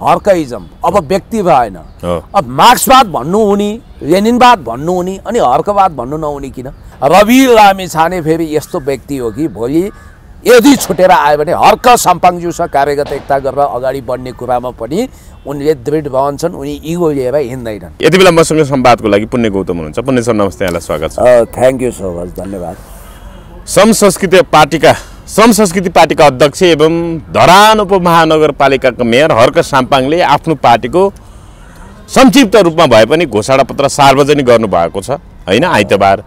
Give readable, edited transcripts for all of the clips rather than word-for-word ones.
हर्कइजम अब व्यक्ति भएन अब मार्क्सवाद भन्नु हुने लेनिनवाद भन्नु हुने अनि हर्कवाद भन्नु नहुने किन रवि लामिछाने फेरि यस्तो व्यक्ति हो कि भोलि यदि छुटेर आयो भने हर्क साम्पाङज्यूसँग कार्यगत एकता गरेर अगाडि बढ्ने कुरामा पनि उनले दृढ रहन्छन् उनी इगो लिएर हिँड्दैनन्। यति बेला मसँग संवादको लागि पुण्य गौतम हुनुहुन्छ। पुण्य सर नमस्ते, यहाँलाई स्वागत छ। थ्याङ्क यू सो मच, धन्यवाद। श्रम संस्कृति पार्टीका अध्यक्ष एवं धरान उपमहानगरपालिकाका मेयर हर्क साम्पाङले आफ्नो पार्टीको संक्षिप्त रूपमा भए पनि घोषणापत्र सार्वजनिक गर्नुभएको छ हैन। आइतबार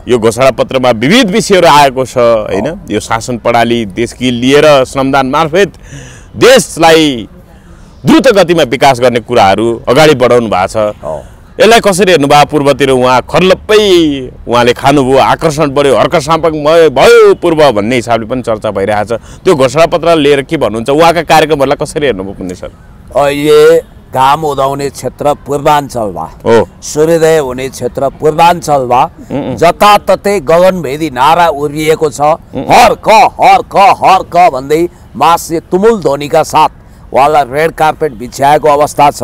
यो घोषणापत्रमा विविध विषयहरू आएको छ हैन। यो शासन प्रणाली देशकी लिएर श्रमदान मार्फत देशलाई द्रुत गतिमा विकास गर्ने कुराहरू अगाडि बढाउनु भएको छ। यसलाई कसरी हेर्नुभयो? पूर्वतिर उहाँ खर्लप्पै उहाँले खानुभयो, आकर्षण बढ्यो, हर्क साम्पाङ भयो पूर्व भन्ने हिसाबले पनि चर्चा भइरहेछ। त्यो घोषणापत्र लिएर के भन्नुहुन्छ? उहाँका कार्यक्रमहरूलाई कसरी हेर्नुभयो पुण्य सर? अहिले घाम उदाउने क्षेत्र पूर्वाञ्चल वा सूर्योदय हुने क्षेत्र पूर्वाञ्चल वा जताततै गगनभेदी नारा उर्लिएको छ। हर्क हर्क हर्क भन्दै मासले तुमुल ध्वनिका साथ उहाँलाई रेड कार्पेट बिछ्याएको अवस्था छ।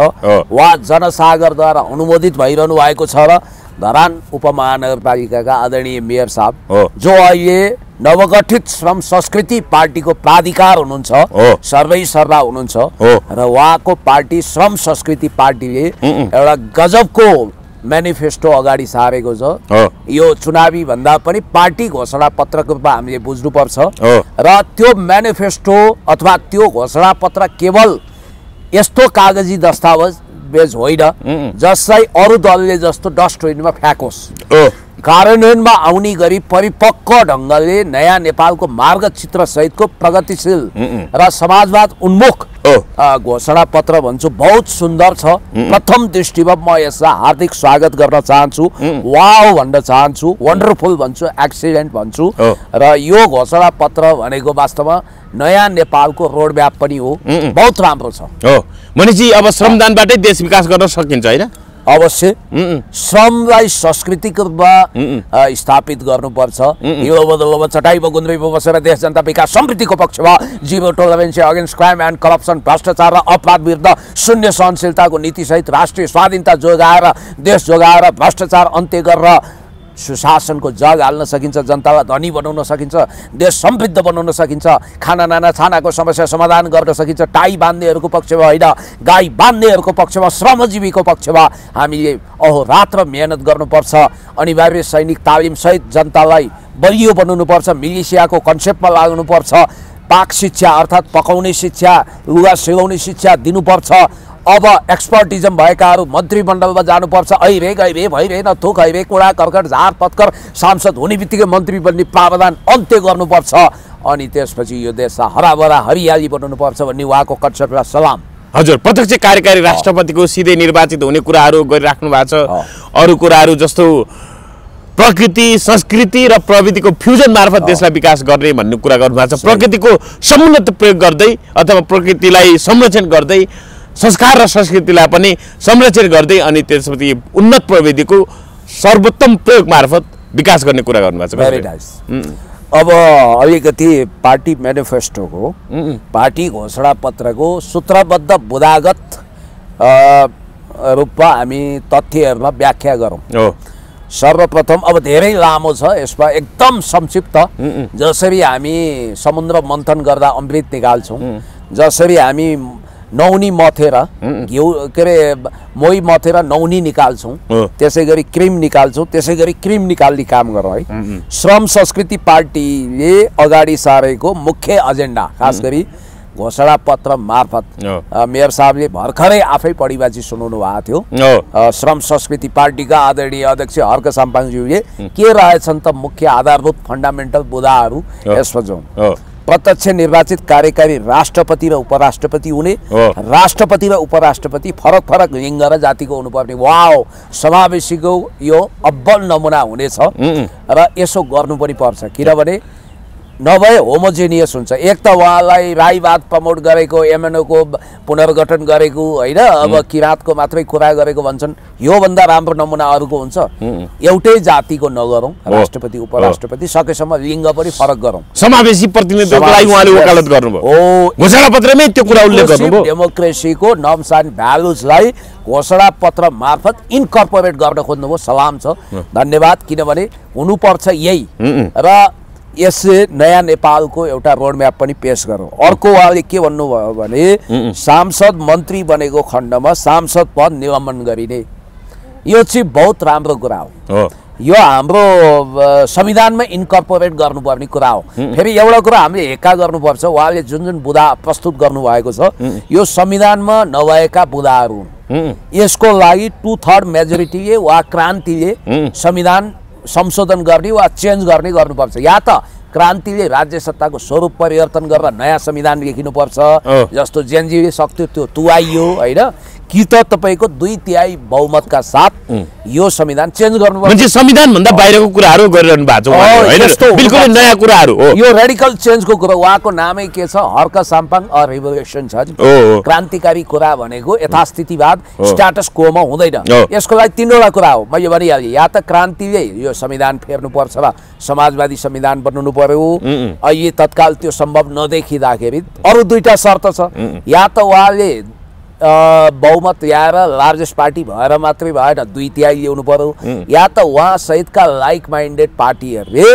उहाँ जनसागरद्वारा अनुमोदित भइरहनु भएको छ र धरान उपमहानगरपालिकाका आदरणीय मेयर साहब जो अहिले नवगठित श्रम संस्कृति पार्टीको प्राधिकार हुनुहुन्छ, सर्वै सर्वा हुनुहुन्छ र उहाँको पार्टी श्रम संस्कृति पार्टीले एउटा गजबको म्यानिफेस्टो अगाडि सारेको छ। यो चुनावी भन्दा पनि पार्टी घोषणा पत्रको रूपमा हामीले बुझ्नुपर्छ र त्यो म्यानिफेस्टो अथवा त्यो घोषणा पत्र केवल यस्तो कागजी दस्तावेज होइन जसलाई अरू दलले जस्तो डस्टबिनमा फ्याँकोस्। कार्यान्वयनमा आउने गरी परिपक्व ढङ्गले नयाँ नेपालको मार्गचित्र सहितको प्रगतिशील र समाजवाद उन्मुख घोषणा पत्र भन्छु बहुत सुन्दर छ। प्रथम दृष्टिमा म यसलाई हार्दिक स्वागत गर्न चाहन्छु, वाउ भन्न चाहन्छु, वन्डरफुल भन्छु, एक्सिलेन्ट भन्छु र यो घोषणा पत्र भनेको वास्तवमा नयाँ नेपालको रोडम्याप पनि हो, बहुत राम्रो छ। मनिषजी अब श्रमदानबाटै देश विकास गर्न सकिन्छ हैन? अवश्य श्रमलाई सांस्कृतिक रूपमा स्थापित गर्नुपर्छ। यो बदलमा चटाइमा गुन्द्रीमा बसेर देश जनता विकास समृद्धिको पक्षमा zero tolerance against crime and corruption भ्रष्टाचार र अपराध विरुद्ध शून्य सहनशीलताको नीतिसहित राष्ट्रिय स्वाधीनता जोगाएर देश जोगाएर भ्रष्टाचार अन्त्य गरेर सुशासनको जग हाल्न सकिन्छ, जनतालाई धनी बनाउन सकिन्छ, देश समृद्ध बनाउन सकिन्छ, खाना नाना छानाको समस्या समाधान गर्न सकिन्छ। टाई बान्नेहरूको पक्षमा होइन, गाई बान्नेहरूको पक्षमा, श्रमजीवीको पक्षमा हामीले अहोरात्र मेहनत गर्नुपर्छ। अनिवार्य सैनिक तालिमसहित जनतालाई बलियो बनाउनुपर्छ, मिलिसियाको कन्सेप्टमा लाग्नुपर्छ, पाक शिक्षा अर्थात् पकाउने शिक्षा, लुगा सिलाउने शिक्षा दिनुपर्छ। अब एक्सपर्टिजम भएकाहरू मन्त्रीमण्डलमा जानुपर्छ। ऐरे गैरे भइरहेन, थुक हैरे कुडा कर्कट झार पत्कर सांसद हुने बित्तिकै मन्त्री बन्ने प्रावधान अन्त्य गर्नुपर्छ अनि त्यसपछि यो देशलाई हराभरा हरियाली बनाउनुपर्छ भन्ने उहाँको कन्सेप्टलाई सलाम। हजुर, प्रत्यक्ष कार्यकारी राष्ट्रपतिको सिधै निर्वाचित हुने कुराहरू गरिराख्नु भएको छ। अरू कुराहरू जस्तो प्रकृति संस्कृति र प्रविधिको फ्युजन मार्फत देशलाई विकास गर्ने भन्ने कुरा गर्नुभएको छ। प्रकृतिको समुन्नत प्रयोग गर्दै अथवा प्रकृतिलाई संरक्षण गर्दै संस्कार र संस्कृतिलाई पनि संरक्षण गर्दै अनि त्यसपछि उन्नत प्रविधिको सर्वोत्तम प्रयोग मार्फत विकास गर्ने कुरा गर्नुभएको छ। Very nice. अब अलिकति पार्टी म्यानिफेस्टोको पार्टी घोषणा पत्रको सूत्रबद्ध बुदागत रूपमा हामी तथ्यहरूलाई व्याख्या गरौँ। सर्वप्रथम अब धेरै लामो छ, यसमा एकदम संक्षिप्त जसरी हामी समुद्र मन्थन गर्दा अमृत निकाल्छौँ, जसरी हामी नौनी मथेर घिउ के अरे मोही मथेर नौनी निकाल्छौँ, त्यसै गरी क्रिम निकाल्छौँ, त्यसै गरी क्रिम निकाल्ने काम गरौँ है। श्रम संस्कृति पार्टीले अगाडि सारेको मुख्य एजेन्डा खास गरी घोषणा पत्र मार्फत मेयर साहबले भर्खरै आफै पढिबाजी सुनाउनु भएको थियो। श्रम संस्कृति पार्टीका आदरणीय अध्यक्ष हर्क साम्पाङज्यूले के रहेछन् त मुख्य आधारभूत फन्डामेन्टल बुदाहरू यसमा जाउँ। प्रत्यक्ष निर्वाचित कार्यकारी राष्ट्रपति र उपराष्ट्रपति हुने, राष्ट्रपति र उपराष्ट्रपति फरक फरक लिङ्ग र जातिको हुनुपर्ने। वाओ, समावेशीको यो अब्बल नमुना हुनेछ र यसो गर्नु पनि पर्छ किनभने नभए होमोजेनियस हुन्छ। एक त उहाँलाई राईवाद प्रमोट गरेको, एमएनओको पुनर्गठन गरेको होइन, अब किराँतको मात्रै कुरा गरेको भन्छन्। योभन्दा राम्रो नमुना अरूको हुन्छ? एउटै जातिको नगरौँ, राष्ट्रपति उपराष्ट्रपति, सकेसम्म लिङ्ग पनि फरक गरौँ। समावेशी प्रतिनिधित्वको लागि उहाँले वकालत गर्नुभयो, घोषणापत्रमै त्यो कुरा उल्लेख गर्नुभयो। डेमोक्रेसीको नर्म्स एन्ड भ्यालुजलाई घोषणापत्र मार्फत इन्कर्पोरेट गर्न खोज्नुभयो, सलाम छ, धन्यवाद। किनभने हुनुपर्छ यही। र यसले नयाँ नेपालको एउटा रोडम्याप पनि पेश गरौँ। अर्को उहाँले के भन्नुभयो भने सांसद मन्त्री बनेको खण्डमा सांसद पद निलम्बन गरिने, यो चाहिँ बहुत राम्रो कुरा हो। यो हाम्रो संविधानमा इन्कर्पोरेट गर्नुपर्ने कुरा हो। फेरि एउटा कुरा हामीले हेक्का गर्नुपर्छ, उहाँले जुन जुन बुँदा प्रस्तुत गर्नुभएको छ यो संविधानमा नभएका बुँदाहरू हुन्। यसको लागि 2/3 मेजोरिटीले वा क्रान्तिले संविधान संशोधन गर्ने वा चेन्ज गर्ने गर्नुपर्छ, या त क्रान्तिले राज्य सत्ताको स्वरूप परिवर्तन गरेर नयाँ संविधान लेखिनुपर्छ, जस्तो जेएनजीले सक्थ्यो त्यो तुवाइयो होइन, कि त तपाईँको 2/3 बहुमतका साथ यो संविधान चेन्ज गर्नुपर्छ। संविधान भन्दा बाहिरको कुराहरू गरिरहनु भएको छ, बिल्कुलै नयाँ कुराहरू हो। यो रेडिकल चेन्जको कुरा, उहाँको नामै के छ, हर्क साम्पाङ अ रिभोल्युसन छ। क्रान्तिकारी कुरा भनेको यथास्थितिवाद, स्ट्याटस कोमा हुँदैन। यसको लागि 3वटा कुरा हो, मैले भनिहालेँ। या त क्रान्तिले यो संविधान फेर्नुपर्छ र समाजवादी संविधान बनाउनु पर्यो, अहिले तत्काल त्यो सम्भव नदेखिँदाखेरि अरू 2टा शर्त छ। या त उहाँले बहुमत ल्याएर लार्जेस्ट पार्टी भएर मात्रै भएन, 2/3 ल्याउनु पर्यो, या त उहाँ सहितका लाइक माइन्डेड पार्टीहरूले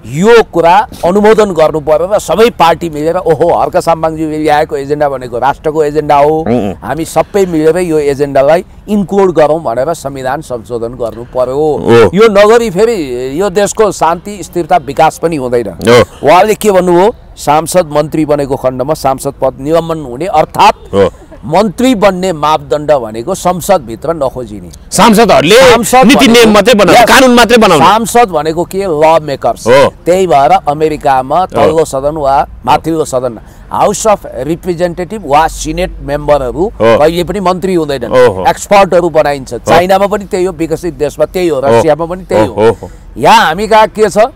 यो कुरा अनुमोदन गर्नु पर्यो र सबै पार्टी मिलेर ओहो हर्क साम्पाङज्यूले ल्याएको एजेन्डा भनेको राष्ट्रको एजेन्डा हो, हामी सबै मिलेर यो एजेन्डालाई इन्क्लुड गरौँ भनेर संविधान संशोधन गर्नु पर्यो। यो नगरी फेरि यो देशको शान्ति स्थिरता विकास पनि हुँदैन। उहाँले के भन्नुभयो, सांसद मन्त्री बनेको खण्डमा सांसद पद निलम्बन हुने, अर्थात् मन्त्री बन्ने मापदण्ड भनेको संसदभित्र नखोजिने, सांसदहरूले नीति नियम मात्रै बनाउने, कानुन मात्रै बनाउने। सांसद भनेको के, ल मेकर्स। त्यही भएर अमेरिकामा तल्लो सदन वा माथिल्लो सदन, हाउस अफ रिप्रेजेन्टेटिभ वा सिनेट मेम्बरहरू कहिले पनि मन्त्री हुँदैनन्, एक्सपर्टहरू बनाइन्छ। चाइनामा पनि त्यही हो, विकसित देशमा त्यही हो, रसियामा पनि त्यही हो। यहाँ हामी कहाँ के छ,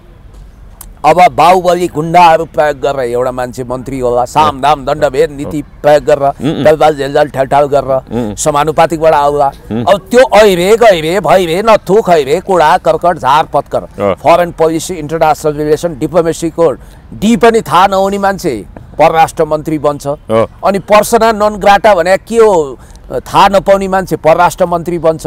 अब बाहुबली गुण्डाहरू प्रयोग गरेर एउटा मान्छे मन्त्री होला, सामदाम दण्डभेद नीति प्रयोग गरेर दलबाल झेलझाल ठेलठाल गरेर समानुपातिकबाट आउला। अब त्यो ऐरे गैरे भैरे नथु खैरे कुडा कर्कट झार पत्कर, फरेन पोलिसी, इन्टरनेसनल रिलेसन, डिप्लोमेसीको डी पनि थाहा नहुने मान्छे परराष्ट्र मन्त्री बन्छ। अनि पर्सना नन ग्राटा भने के हो थाहा नपाउने मान्छे परराष्ट्र मन्त्री बन्छ।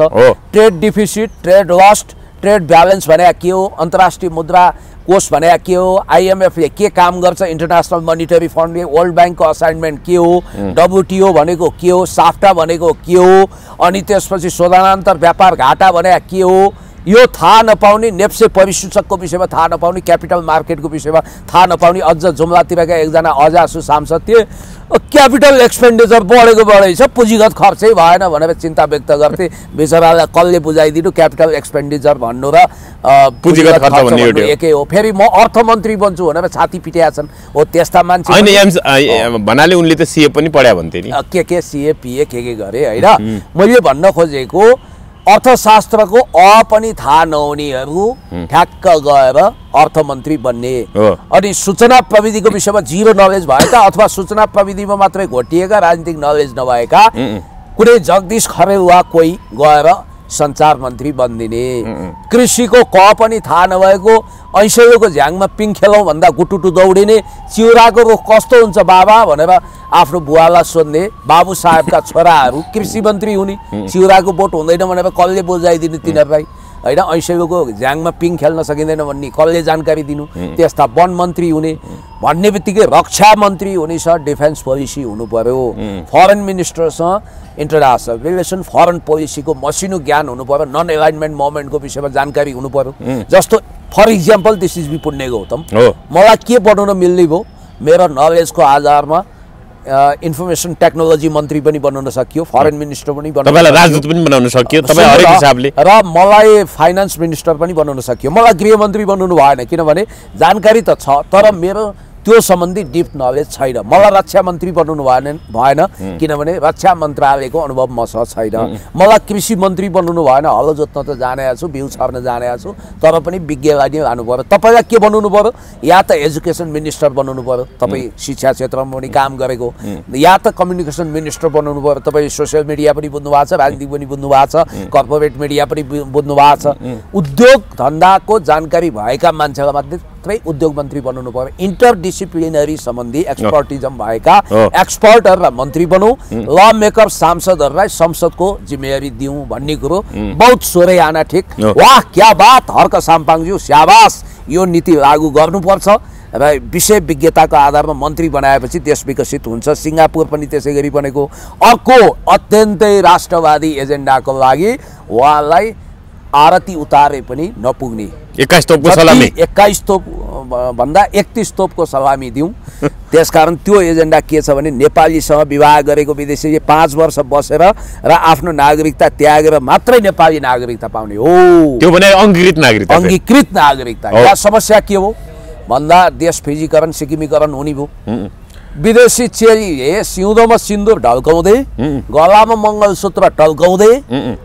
Trade deficit, trade lost, trade balance भने के हो, अन्तर्राष्ट्रिय मुद्रा कोष भने के हो, आइएमएफले के काम गर्छ, इन्टरनेसनल मोनिटरी फन्डले, वर्ल्ड ब्याङ्कको असाइनमेन्ट के हो, डब्लुटिओ भनेको के हो, साफ्टा भनेको के हो, अनि त्यसपछि शोधनान्तर व्यापार घाटा भने के हो, यो थाहा नपाउने, नेप्से परिसूचकको विषयमा थाहा नपाउने, क्यापिटल मार्केटको विषयमा थाहा नपाउने, अझ जुम्लातिरका एकजना अजासु सांसद थिए, क्यापिटल एक्सपेन्डिचर बढेको छ, पुँजीगत खर्चै भएन भनेर चिन्ता व्यक्त गर्थे। बिचरालाई कसले बुझाइदिनु क्यापिटल एक्सपेन्डिचर भन्नु र पुँजीगत खर्च भन्नु एकै हो। फेरि म अर्थमन्त्री बन्छु भनेर छाती पिटेका छन्, हो त्यस्ता मान्छे भन्नाले उनले त सिए पनि पढ्या भन्थे नि, के सिए पिए के गरे होइन। मैले भन्न खोजेको अर्थशास्त्रको अ पनि थाहा नहुनेहरू ठ्याक्क गएर अर्थमन्त्री बन्ने, अनि सूचना प्रविधिको विषयमा जिरो नलेज भएका अथवा सूचना प्रविधिमा मात्रै घोटिएका, राजनीतिक नलेज नभएका कुनै जगदीश खरेल वा कोही गएर सञ्चार मन्त्री बनिदिने। कृषिको क पनि थाहा नभएको, ऐसैको झ्याङमा पिङ खेलौँ भन्दा गुटुटु दौडिने, चिउराको रुख कस्तो हुन्छ बाबा भनेर आफ्नो बुवालाई सोध्ने बाबु साहेबका छोराहरू कृषि मन्त्री हुने, चिउराको बोट हुँदैन भनेर कसले बुझाइदिने तिनीहरूलाई होइन, ऐसैको झ्याङमा पिङ खेल्न सकिँदैन भन्ने कसले जानकारी दिनु, त्यस्ता वन मन्त्री हुने भन्ने बित्तिकै रक्षा मन्त्री हुने छ, डिफेन्स पोलिसी हुनु पर्यो, फरेन मिनिस्टरसँग इन्टरनेसनल रिलेसन, फरेन पोलिसीको मसिनो ज्ञान हुनु पर्यो, नन एलाइनमेन्ट मोभमेन्टको विषयमा जानकारी हुनु पर्यो। जस्तो for example this is be Punya Gautam, मलाई के बनाउन मिल्ने भयो, मेरो नलेजको आधारमा इन्फर्मेसन टेक्नोलोजी मन्त्री पनि बनाउन सकियो, फरेन मिनिस्टर पनि राजदूत पनि बनाउन सकियो तपाईँ हरेक हिसाबले, र मलाई फाइनान्स मिनिस्टर पनि बनाउन सकियो। मलाई गृहमन्त्री बनाउनु भएन किनभने जानकारी त छ, तर मेरो त्यो सम्बन्धी डिप नलेज छैन। मलाई रक्षा मन्त्री बनाउनु भएन किनभने रक्षा मन्त्रालयको अनुभव मसँग छैन। मलाई कृषि मन्त्री बनाउनु भएन, हलो जोत्न त जानेको छु, बिउ छर्न जानेको छु, तर पनि विज्ञलाई नै लानु पर्यो। तपाईँलाई के बनाउनु पर्यो? या त एजुकेसन मिनिस्टर बनाउनु पर्यो, तपाईँ शिक्षा क्षेत्रमा पनि काम गरेको, या त कम्युनिकेसन मिनिस्टर बनाउनु पर्यो, तपाईँ सोसियल मिडिया पनि बुझ्नु भएको छ, राजनीति पनि बुझ्नु भएको छ, कर्पोरेट मिडिया पनि बुझ्नु भएको छ, उद्योग धन्दाको जानकारी भएका मान्छेलाई मात्रै उद्योग मन्त्री बनाउनु पर्यो। इन्टरडिसिप्लिनरी सम्बन्धी एक्सपर्टिजम भएका एक्सपर्टहरूलाई मन्त्री बनाऊ, ल मेकर सांसदहरूलाई संसदको जिम्मेवारी दिउँ भन्ने कुरो बहुत सोरै आना ठिक। वाह क्या बात हर्क साम्पाङज्यू, स्याबास, यो नीति लागू गर्नुपर्छ र विषय विज्ञताको आधारमा मन्त्री बनाएपछि देश विकसित हुन्छ। सिङ्गापुर पनि त्यसै गरी बनेको। अर्को अत्यन्तै राष्ट्रवादी एजेन्डाको लागि उहाँलाई आरती उतारे पनि नपुग्ने 21 तोपको सलामी, 21 तोप भन्दा 31 तोपको सलामी दिउँ। त्यसकारण त्यो एजेन्डा के छ भने नेपालीसँग विवाह गरेको विदेशीले 5 वर्ष बसेर र आफ्नो नागरिकता त्यागेर मात्रै नेपाली नागरिकता पाउने हो। त्यो भने अङ्गीकृत नागरिकता। अङ्गीकृत नागरिकता। यहाँ समस्या के हो भन्दा देश फिजीकरण सिक्किमीकरण हुने भयो। विदेशी चेलीले सिउँदोमा सिन्दुर ढल्काउँदै, गलामा मङ्गलसूत्र टल्काउँदै,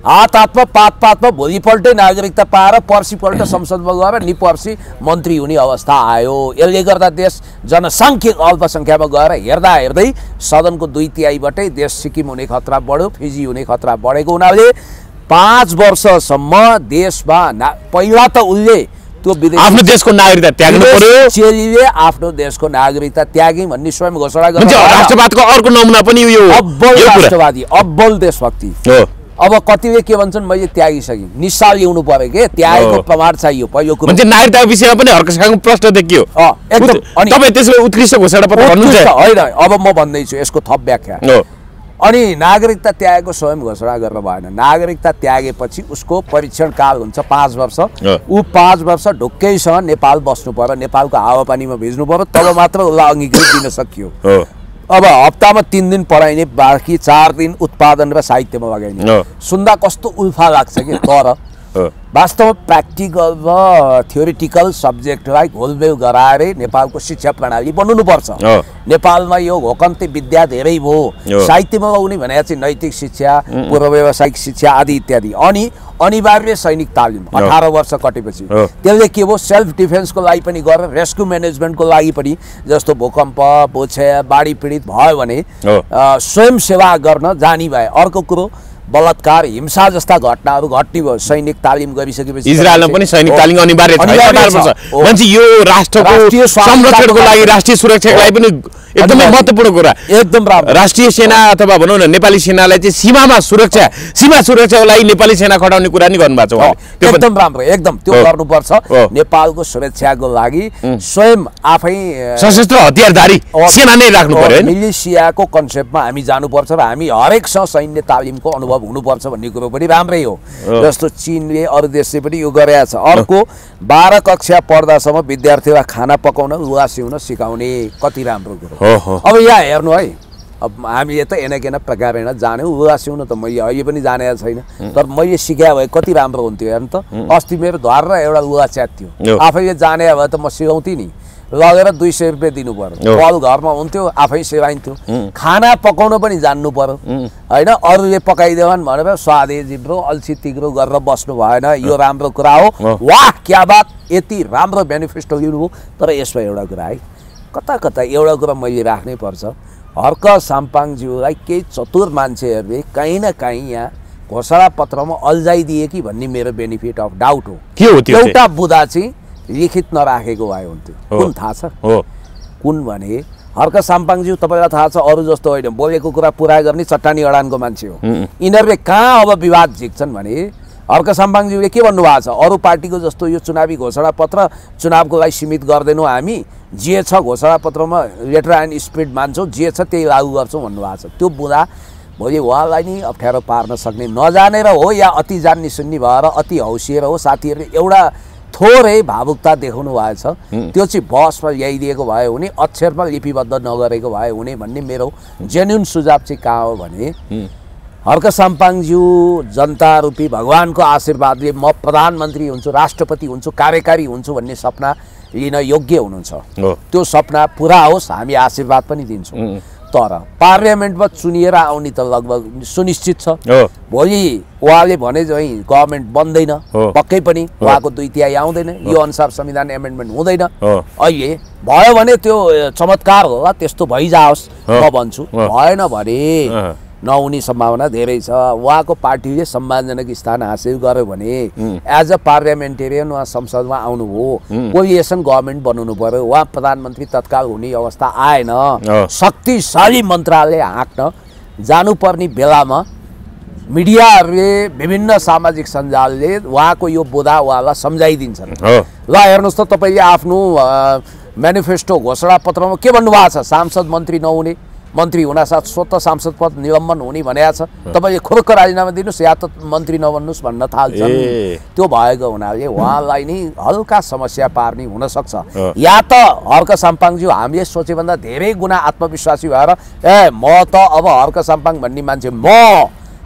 हात हातमा पात पातमा भोलिपल्टै नागरिकता पाएर पर्सिपल्ट संसदमा गएर नि पर्सि मन्त्री हुने अवस्था आयो। यसले गर्दा देश जनसाङ्ख्यिक अल्पसङ्ख्यामा गएर हेर्दा हेर्दै सदनको 2/3बाटै देश सिक्किम हुने खतरा बढ्यो, फिजी हुने खतरा बढेको हुनाले 5 वर्षसम्म देशमा पहिला त उसले त्यो आफ्नो देशको नागरिकता त्याग्नु पर्यो। चेलीले आफ्नो देशको नागरिकता त्यागे भन्ने स्वयं घोषणा गर्छ। राष्ट्रवादको अर्को नमुना पनि यो अब्बल राष्ट्रवादी, अब्बल देशभक्ति। अब कतिले के भन्छन् मैले त्यागिसकेँ, निस्साल ल्याउनु पर्यो के, त्यागेको प्रमाण चाहियो। पहिलो कुरो मान्छे नागरिकताको विषयमा पनि हर्कसँग प्रश्न देखियो एकदम। अनि तपाईँ त्यसले उत्कृष्ट घोषणा पत्र भन्नुहुन्छ होइन? अब म भन्दैछु यसको थप व्याख्या। अनि नागरिकता त्यागेको स्वयं घोषणा गरेर भएन। नागरिकता त्यागेपछि उसको परीक्षण काल हुन्छ 5 वर्ष। ऊ 5 वर्ष ढुक्कैसँग नेपाल बस्नु पर्यो, नेपालको हावापानीमा भिज्नु पर्यो, तब मात्र उसलाई अङ्गीकृत दिन सकियो। अब हप्तामा 3 दिन पढाइने, बाँकी 4 दिन उत्पादन र साहित्यमा लगाइने। सुन्दा कस्तो उल्फा लाग्छ कि, तर वास्तवमा प्र्याक्टिकल र थ्योरिटिकल सब्जेक्टलाई घोलमेल गराएरै नेपालको शिक्षा प्रणाली बनाउनुपर्छ। नेपालमा यो घोकन्ते विद्या धेरै भयो। साहित्यमा लगाउने भने चाहिँ नैतिक शिक्षा, पूर्व व्यावसायिक शिक्षा आदि इत्यादि। अनि अनिवार्य सैनिक तालिम 18 वर्ष कटेपछि त्यसले के भयो, सेल्फ डिफेन्सको लागि पनि गरेर रेस्क्यु म्यानेजमेन्टको लागि पनि, जस्तो भूकम्प भूक्षय बाढी पीडित भयो भने स्वयंसेवा गर्न जानी भए। अर्को कुरो बलात्कार हिंसा जस्ता घटनाहरू घट्ने भयो सैनिक तालिम गरिसकेपछि। इजरायलमा पनि सैनिक तालिम अनिवार्य छ। भन्छ यो राष्ट्रको संरक्षणको लागि, राष्ट्रिय सुरक्षाको लागि पनि एकदमै महत्त्वपूर्ण कुरा। एकदम राम्रो। राष्ट्रिय सेना अथवा भनौँ न नेपाली सेनालाई चाहिँ सीमा सुरक्षाको लागि नेपाली सेना खटाउने कुरा नि गर्नुभएको छ। एकदम राम्रो, एकदम त्यो गर्नुपर्छ। नेपालको सुरक्षाको लागि स्वयं आफै सशस्त्र हतियारधारी सेना नै राख्नु पर्यो। मिलिसियाको कन्सेप्टमा हामी जानुपर्छ र हामी हरेकसँग सैन्य तालिमको अनुभव हुनुपर्छ भन्ने कुरो पनि राम्रै हो। जस्तो चीनले अरू देशले पनि यो गरेको छ। अर्को 12 कक्षा पढ्दासम्म विद्यार्थीलाई खाना पकाउन लुगा सिउन सिकाउने, कति राम्रो कुरो। अब यहाँ हेर्नु है, अब हामीले त एनाकेना प्रकारेण जान्यौँ, लुगा सिउन त मैले अहिले पनि जानेको छैन, तर मैले सिकाए भए कति राम्रो हुन्थ्यो हेर्नु त। अस्ति मेरो घर र एउटा लुगा च्यात्थ्यो, आफैले जाने भए त म सिकाउँथेँ नि, लगेर 200 रुपियाँ दिनु पर्यो। कल घरमा हुन्थ्यो, आफै सेवाइन्थ्यो। खाना पकाउन पनि जान्नु पर्यो होइन, अरूले पकाइदेऊन् भनेर स्वादे जिब्रो अल्छी तिग्रो गरेर बस्नु भएन। यो राम्रो कुरा हो। वाह क्या बात, यति राम्रो बेनिफिट लिनुभयो। तर यसमा एउटा कुरा है, कता कता एउटा कुरा मैले राख्नै पर्छ। हर्क साम्पाङज्यूलाई केही चतुर मान्छेहरूले कहीँ न कहीँ यहाँ घोषणा पत्रमा अल्झाइदिए कि भन्ने मेरो बेनिफिट अफ डाउट हो। के हो त्यो? एउटा बुदा चाहिँ लिखित नराखेको भए हुन्थ्यो। कुन थाहा छ? कुन भने हर्क साम्पाङज्यू तपाईँलाई थाहा छ अरू जस्तो होइन, बोलेको कुरा पुरा गर्ने चट्टानी अडानको मान्छे हो। यिनीहरूले कहाँ अब विवाद झिक्छन् भने हर्क साम्पाङज्यूले के भन्नुभएको छ, अरू पार्टीको जस्तो यो चुनावी घोषणा पत्र चुनावको लागि सीमित गर्दैनौँ, हामी जे छ घोषणा पत्रमा लेटर एन्ड स्पिरिट मान्छौँ, जे छ त्यही लागू गर्छौँ भन्नुभएको छ। त्यो बुदा भोलि उहाँलाई नि अप्ठ्यारो पार्न सक्ने, नजानेर हो या अति जान्ने सुन्ने भएर अति हौसिएर हो, साथीहरूले एउटा थोरै भावुकता देखाउनु भएछ। त्यो चाहिँ बसमा ल्याइदिएको भए हुने, अक्षरमा लिपिबद्ध नगरेको भए हुने भन्ने मेरो जेन्युन सुझाव चाहिँ कहाँ हो भने, हर्क साम्पाङज्यू जनता रूपी भगवानको आशीर्वादले म प्रधानमन्त्री हुन्छु, राष्ट्रपति हुन्छु, कार्यकारी हुन्छु भन्ने सपना लिन योग्य हुनुहुन्छ। हो। त्यो सपना पुरा होस्, हामी आशीर्वाद पनि दिन्छौँ। तर पार्लियामेन्टमा चुनिएर आउने त लगभग सुनिश्चित छ। भोलि उहाँले भने चाहिँ गभर्मेन्ट बन्दैन पक्कै पनि, उहाँको 2/3 आउँदैन, यो अनुसार संविधान एमेन्डमेन्ट हुँदैन। अहिले भयो भने त्यो चमत्कार होला, त्यस्तो भइजाओस् म भन्छु। भएन भने नहुने सम्भावना धेरै छ। उहाँको पार्टीले सम्मानजनक स्थान हासिल गर्यो भने एज अ पार्लियामेन्टेरियन उहाँ संसदमा आउनुभयो, कोलिएसन गभर्मेन्ट बनाउनु पर्यो, उहाँ प्रधानमन्त्री तत्काल हुने अवस्था आएन, शक्तिशाली मन्त्रालय हाँक्न जानुपर्ने बेलामा मिडियाहरूले विभिन्न सामाजिक सञ्जालले उहाँको यो बोधा उहाँलाई सम्झाइदिन्छन्। ल हेर्नुहोस् त, तपाईँले आफ्नो म्यानिफेस्टो घोषणा पत्रमा के भन्नुभएको छ? सांसद मन्त्री नहुने, मन्त्री हुनासाथ स्वतः सांसद पद निलम्बन हुने भनेको छ। तपाईँले खुर्क राजीनामा दिनुहोस् या त मन्त्री नबन्नुहोस् भन्न थाल्छन्। त्यो भएको हुनाले उहाँलाई नै हल्का समस्या पार्ने हुनसक्छ। या त हर्क साम्पाङज्यू हामीले सोचेभन्दा धेरै गुणा आत्मविश्वासी भएर म त अब हर्क साम्पाङ भन्ने मान्छे म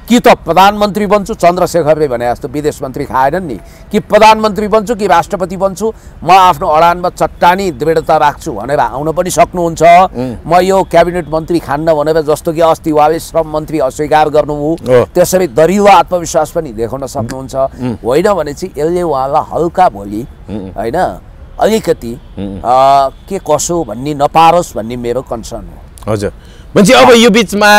कि त प्रधानमन्त्री बन्छु, चन्द्रशेखरले भने जस्तो विदेश मन्त्री खाएनन् नि, कि प्रधानमन्त्री बन्छु कि राष्ट्रपति बन्छु, म आफ्नो अडानमा चट्टानी दृढता राख्छु भनेर आउन पनि सक्नुहुन्छ। म यो क्याबिनेट मन्त्री खान्न भनेर, जस्तो कि अस्ति उहाँले श्रम मन्त्री अस्वीकार गर्नुभयो, त्यसरी दरिलो आत्मविश्वास पनि देखाउन सक्नुहुन्छ। होइन भने चाहिँ यसले उहाँलाई हल्का भोलि होइन अलिकति के कसो भन्ने नपारोस् भन्ने मेरो कन्सर्न हो। हजुर मान्छे अब यो बिचमा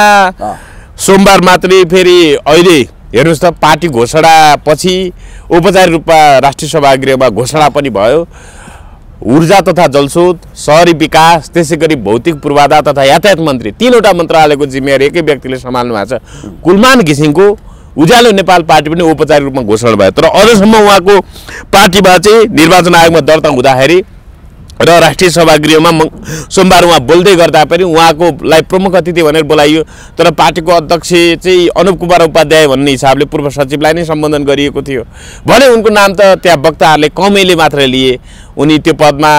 सोमबार मात्रै फेरि अहिले हेर्नुहोस् त, पार्टी घोषणा पछि औपचारिक रूपमा राष्ट्रिय सभागृहमा घोषणा पनि भयो। ऊर्जा तथा जलस्रोत, शहरी विकास, त्यसै गरी भौतिक पूर्वाधार तथा यातायात मन्त्री, 3वटा मन्त्रालयको जिम्मेवारी एकै व्यक्तिले सम्हाल्नु भएको छ। कुलमान घिसिङको उज्यालो नेपाल पार्टी पनि औपचारिक रूपमा घोषणा भयो, तर अझसम्म उहाँको पार्टीमा चाहिँ निर्वाचन आयोगमा दर्ता हुँदाखेरि र राष्ट्रिय सभागृहमा सोमबार उहाँ बोल्दै गर्दा पनि उहाँकोलाई प्रमुख अतिथि भनेर बोलाइयो, तर पार्टीको अध्यक्ष चाहिँ अनुप कुमार उपाध्याय भन्ने हिसाबले पूर्व सचिवलाई नै सम्बोधन गरिएको थियो भने उनको नाम त त्यहाँ वक्ताहरूले कमैले मात्र लिए। उनी त्यो पदमा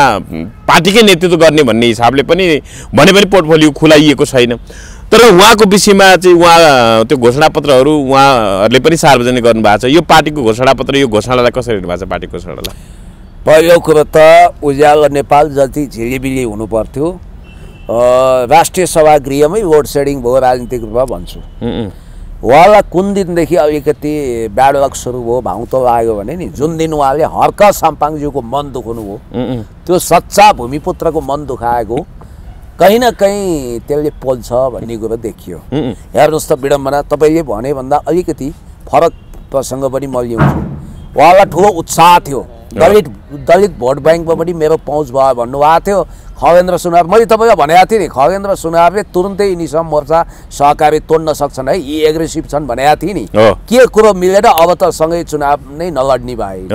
पार्टीकै नेतृत्व गर्ने भन्ने हिसाबले पनि भने पनि पोर्टफोलियो खुलाइएको छैन। तर उहाँको विषयमा चाहिँ उहाँ त्यो घोषणापत्रहरू उहाँहरूले पनि सार्वजनिक गर्नुभएको छ। यो पार्टीको घोषणापत्र, यो घोषणालाई कसरी हेर्नु भएको छ पार्टीको घोषणालाई? पहिलो कुरो त उज्यालो नेपाल जति झिलिबिली हुनु पर्थ्यो, राष्ट्रिय सभागृहमै लोड सेडिङ भयो राजनीतिक रूपमा भन्छु। उहाँलाई कुन दिनदेखि अलिकति ब्याड लक सुरु भयो, भाउतो लाग्यो भने नि, जुन दिन उहाँले हर्क साम्पाङज्यूको मन दुखाउनु भयो, त्यो सच्चा भूमिपुत्रको मन दुखाएको कहीँ न कहीँ त्यसले पोल्छ भन्ने कुरो देखियो। हेर्नुहोस् त विडम्बना, तपाईँले भने भन्दा अलिकति फरक प्रसङ्ग पनि म ल्याउँछु। उहाँलाई ठुलो उत्साह थियो, दलित भोट ब्याङ्कमा पनि मेरो पहुँच भयो भन्नुभएको थियो। खगेन्द्र सुनार, मैले तपाईँलाई भनेको थिएँ नि, खगेन्द्र सुनारले तुरुन्तै यिनीसँग मोर्चा सहकारी तोड्न सक्छन् है, यी एग्रेसिभ छन् भनेको थिएँ नि। के कुरो मिलेर अब त सँगै चुनाव नै नलड्ने भए।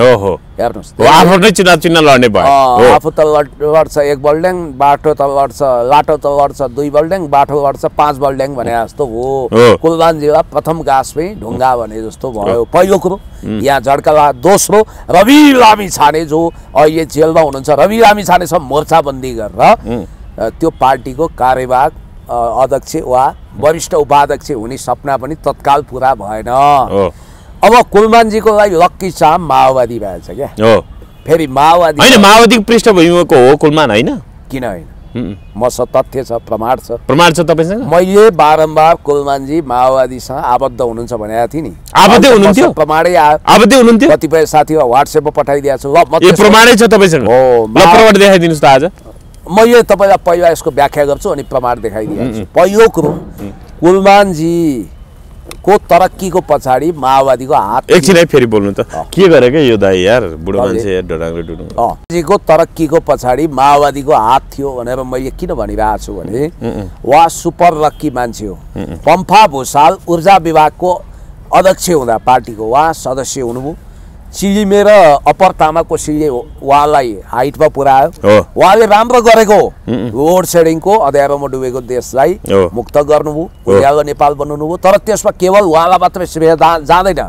हेर्नुहोस्, आफू नै चुनाव चिन्ह लड्ने भयो। आफू त लड्छ 1 बल्ड्याङ, बाटो त लड्छ, लाटो त लड्छ 2 बल्ड्याङ, बाटो लड्छ 5 बल्ड्याङ भने जस्तो हो। कुलमानजीलाई प्रथम गाँसमै ढुङ्गा भने जस्तो भयो पहिलो कुरो। यहाँ झड्का। दोस्रो, रवि लामी छाने जो अहिले जेलमा हुनुहुन्छ, रवि लामी छानेसँग मोर्चाबन्दी गरेर त्यो पार्टीको कार्यवाहक अध्यक्ष वा वरिष्ठ उपाध्यक्ष हुने सपना पनि तत्काल पुरा भएन। अब कुलमानजीको लागि लक्की चाम माओवादी भएछ क्या। फेरि माओवादी होइन, माओवादी पृष्ठभूमिको हो कुलमान होइन? किन होइन, मसँग तथ्य छ, प्रमाण छ। प्रमाण छ तपाईसँग? मैले बारम्बार कुलमानजी माओवादीसँग आबद्ध हुनुहुन्छ भनेको थिएँ नि। आबद्ध हुनुहुन्थ्यो? प्रमाणै आयो। आबद्ध हुनुहुन्थ्यो? कतिपय साथीहरू व्हाट्सएपमा पठाइदिएको छु। यो प्रमाणै छ तपाईँसँग? हो। प्रमाण देखाइदिनुहोस् त आज। मैले तपाईँलाई पहिला यसको व्याख्या गर्छु अनि प्रमाण देखाइदिन्छु। पहिलो कुरो, कुलमानजीको तरक्कीको पछाडि माओवादीको हात। एकछिन है, फेरि बोल्नु त, के गरे क्या यो दाइ यार, बुढो मान्छे डडाङले डुडुङ। जीको तरक्कीको पछाडि माओवादीको हात थियो भनेर मैले किन भनिरहेको छु भने उहाँ सुपर लक्की मान्छे हो। पम्फा भूषाल ऊर्जा विभागको अध्यक्ष हुँदा पार्टीको उहाँ सदस्य हुनुभयो। चिलिमे र अप्पर तामाको सिलले उहाँलाई हाइटमा पुर्यायो। उहाँले राम्रो गरेको लोड सेडिङको अँध्यारोमा डुबेको देशलाई मुक्त गर्नुभयो, उज्यालो नेपाल बनाउनु भयो। तर त्यसमा केवल उहाँलाई मात्रै श्रेय जाँदैन,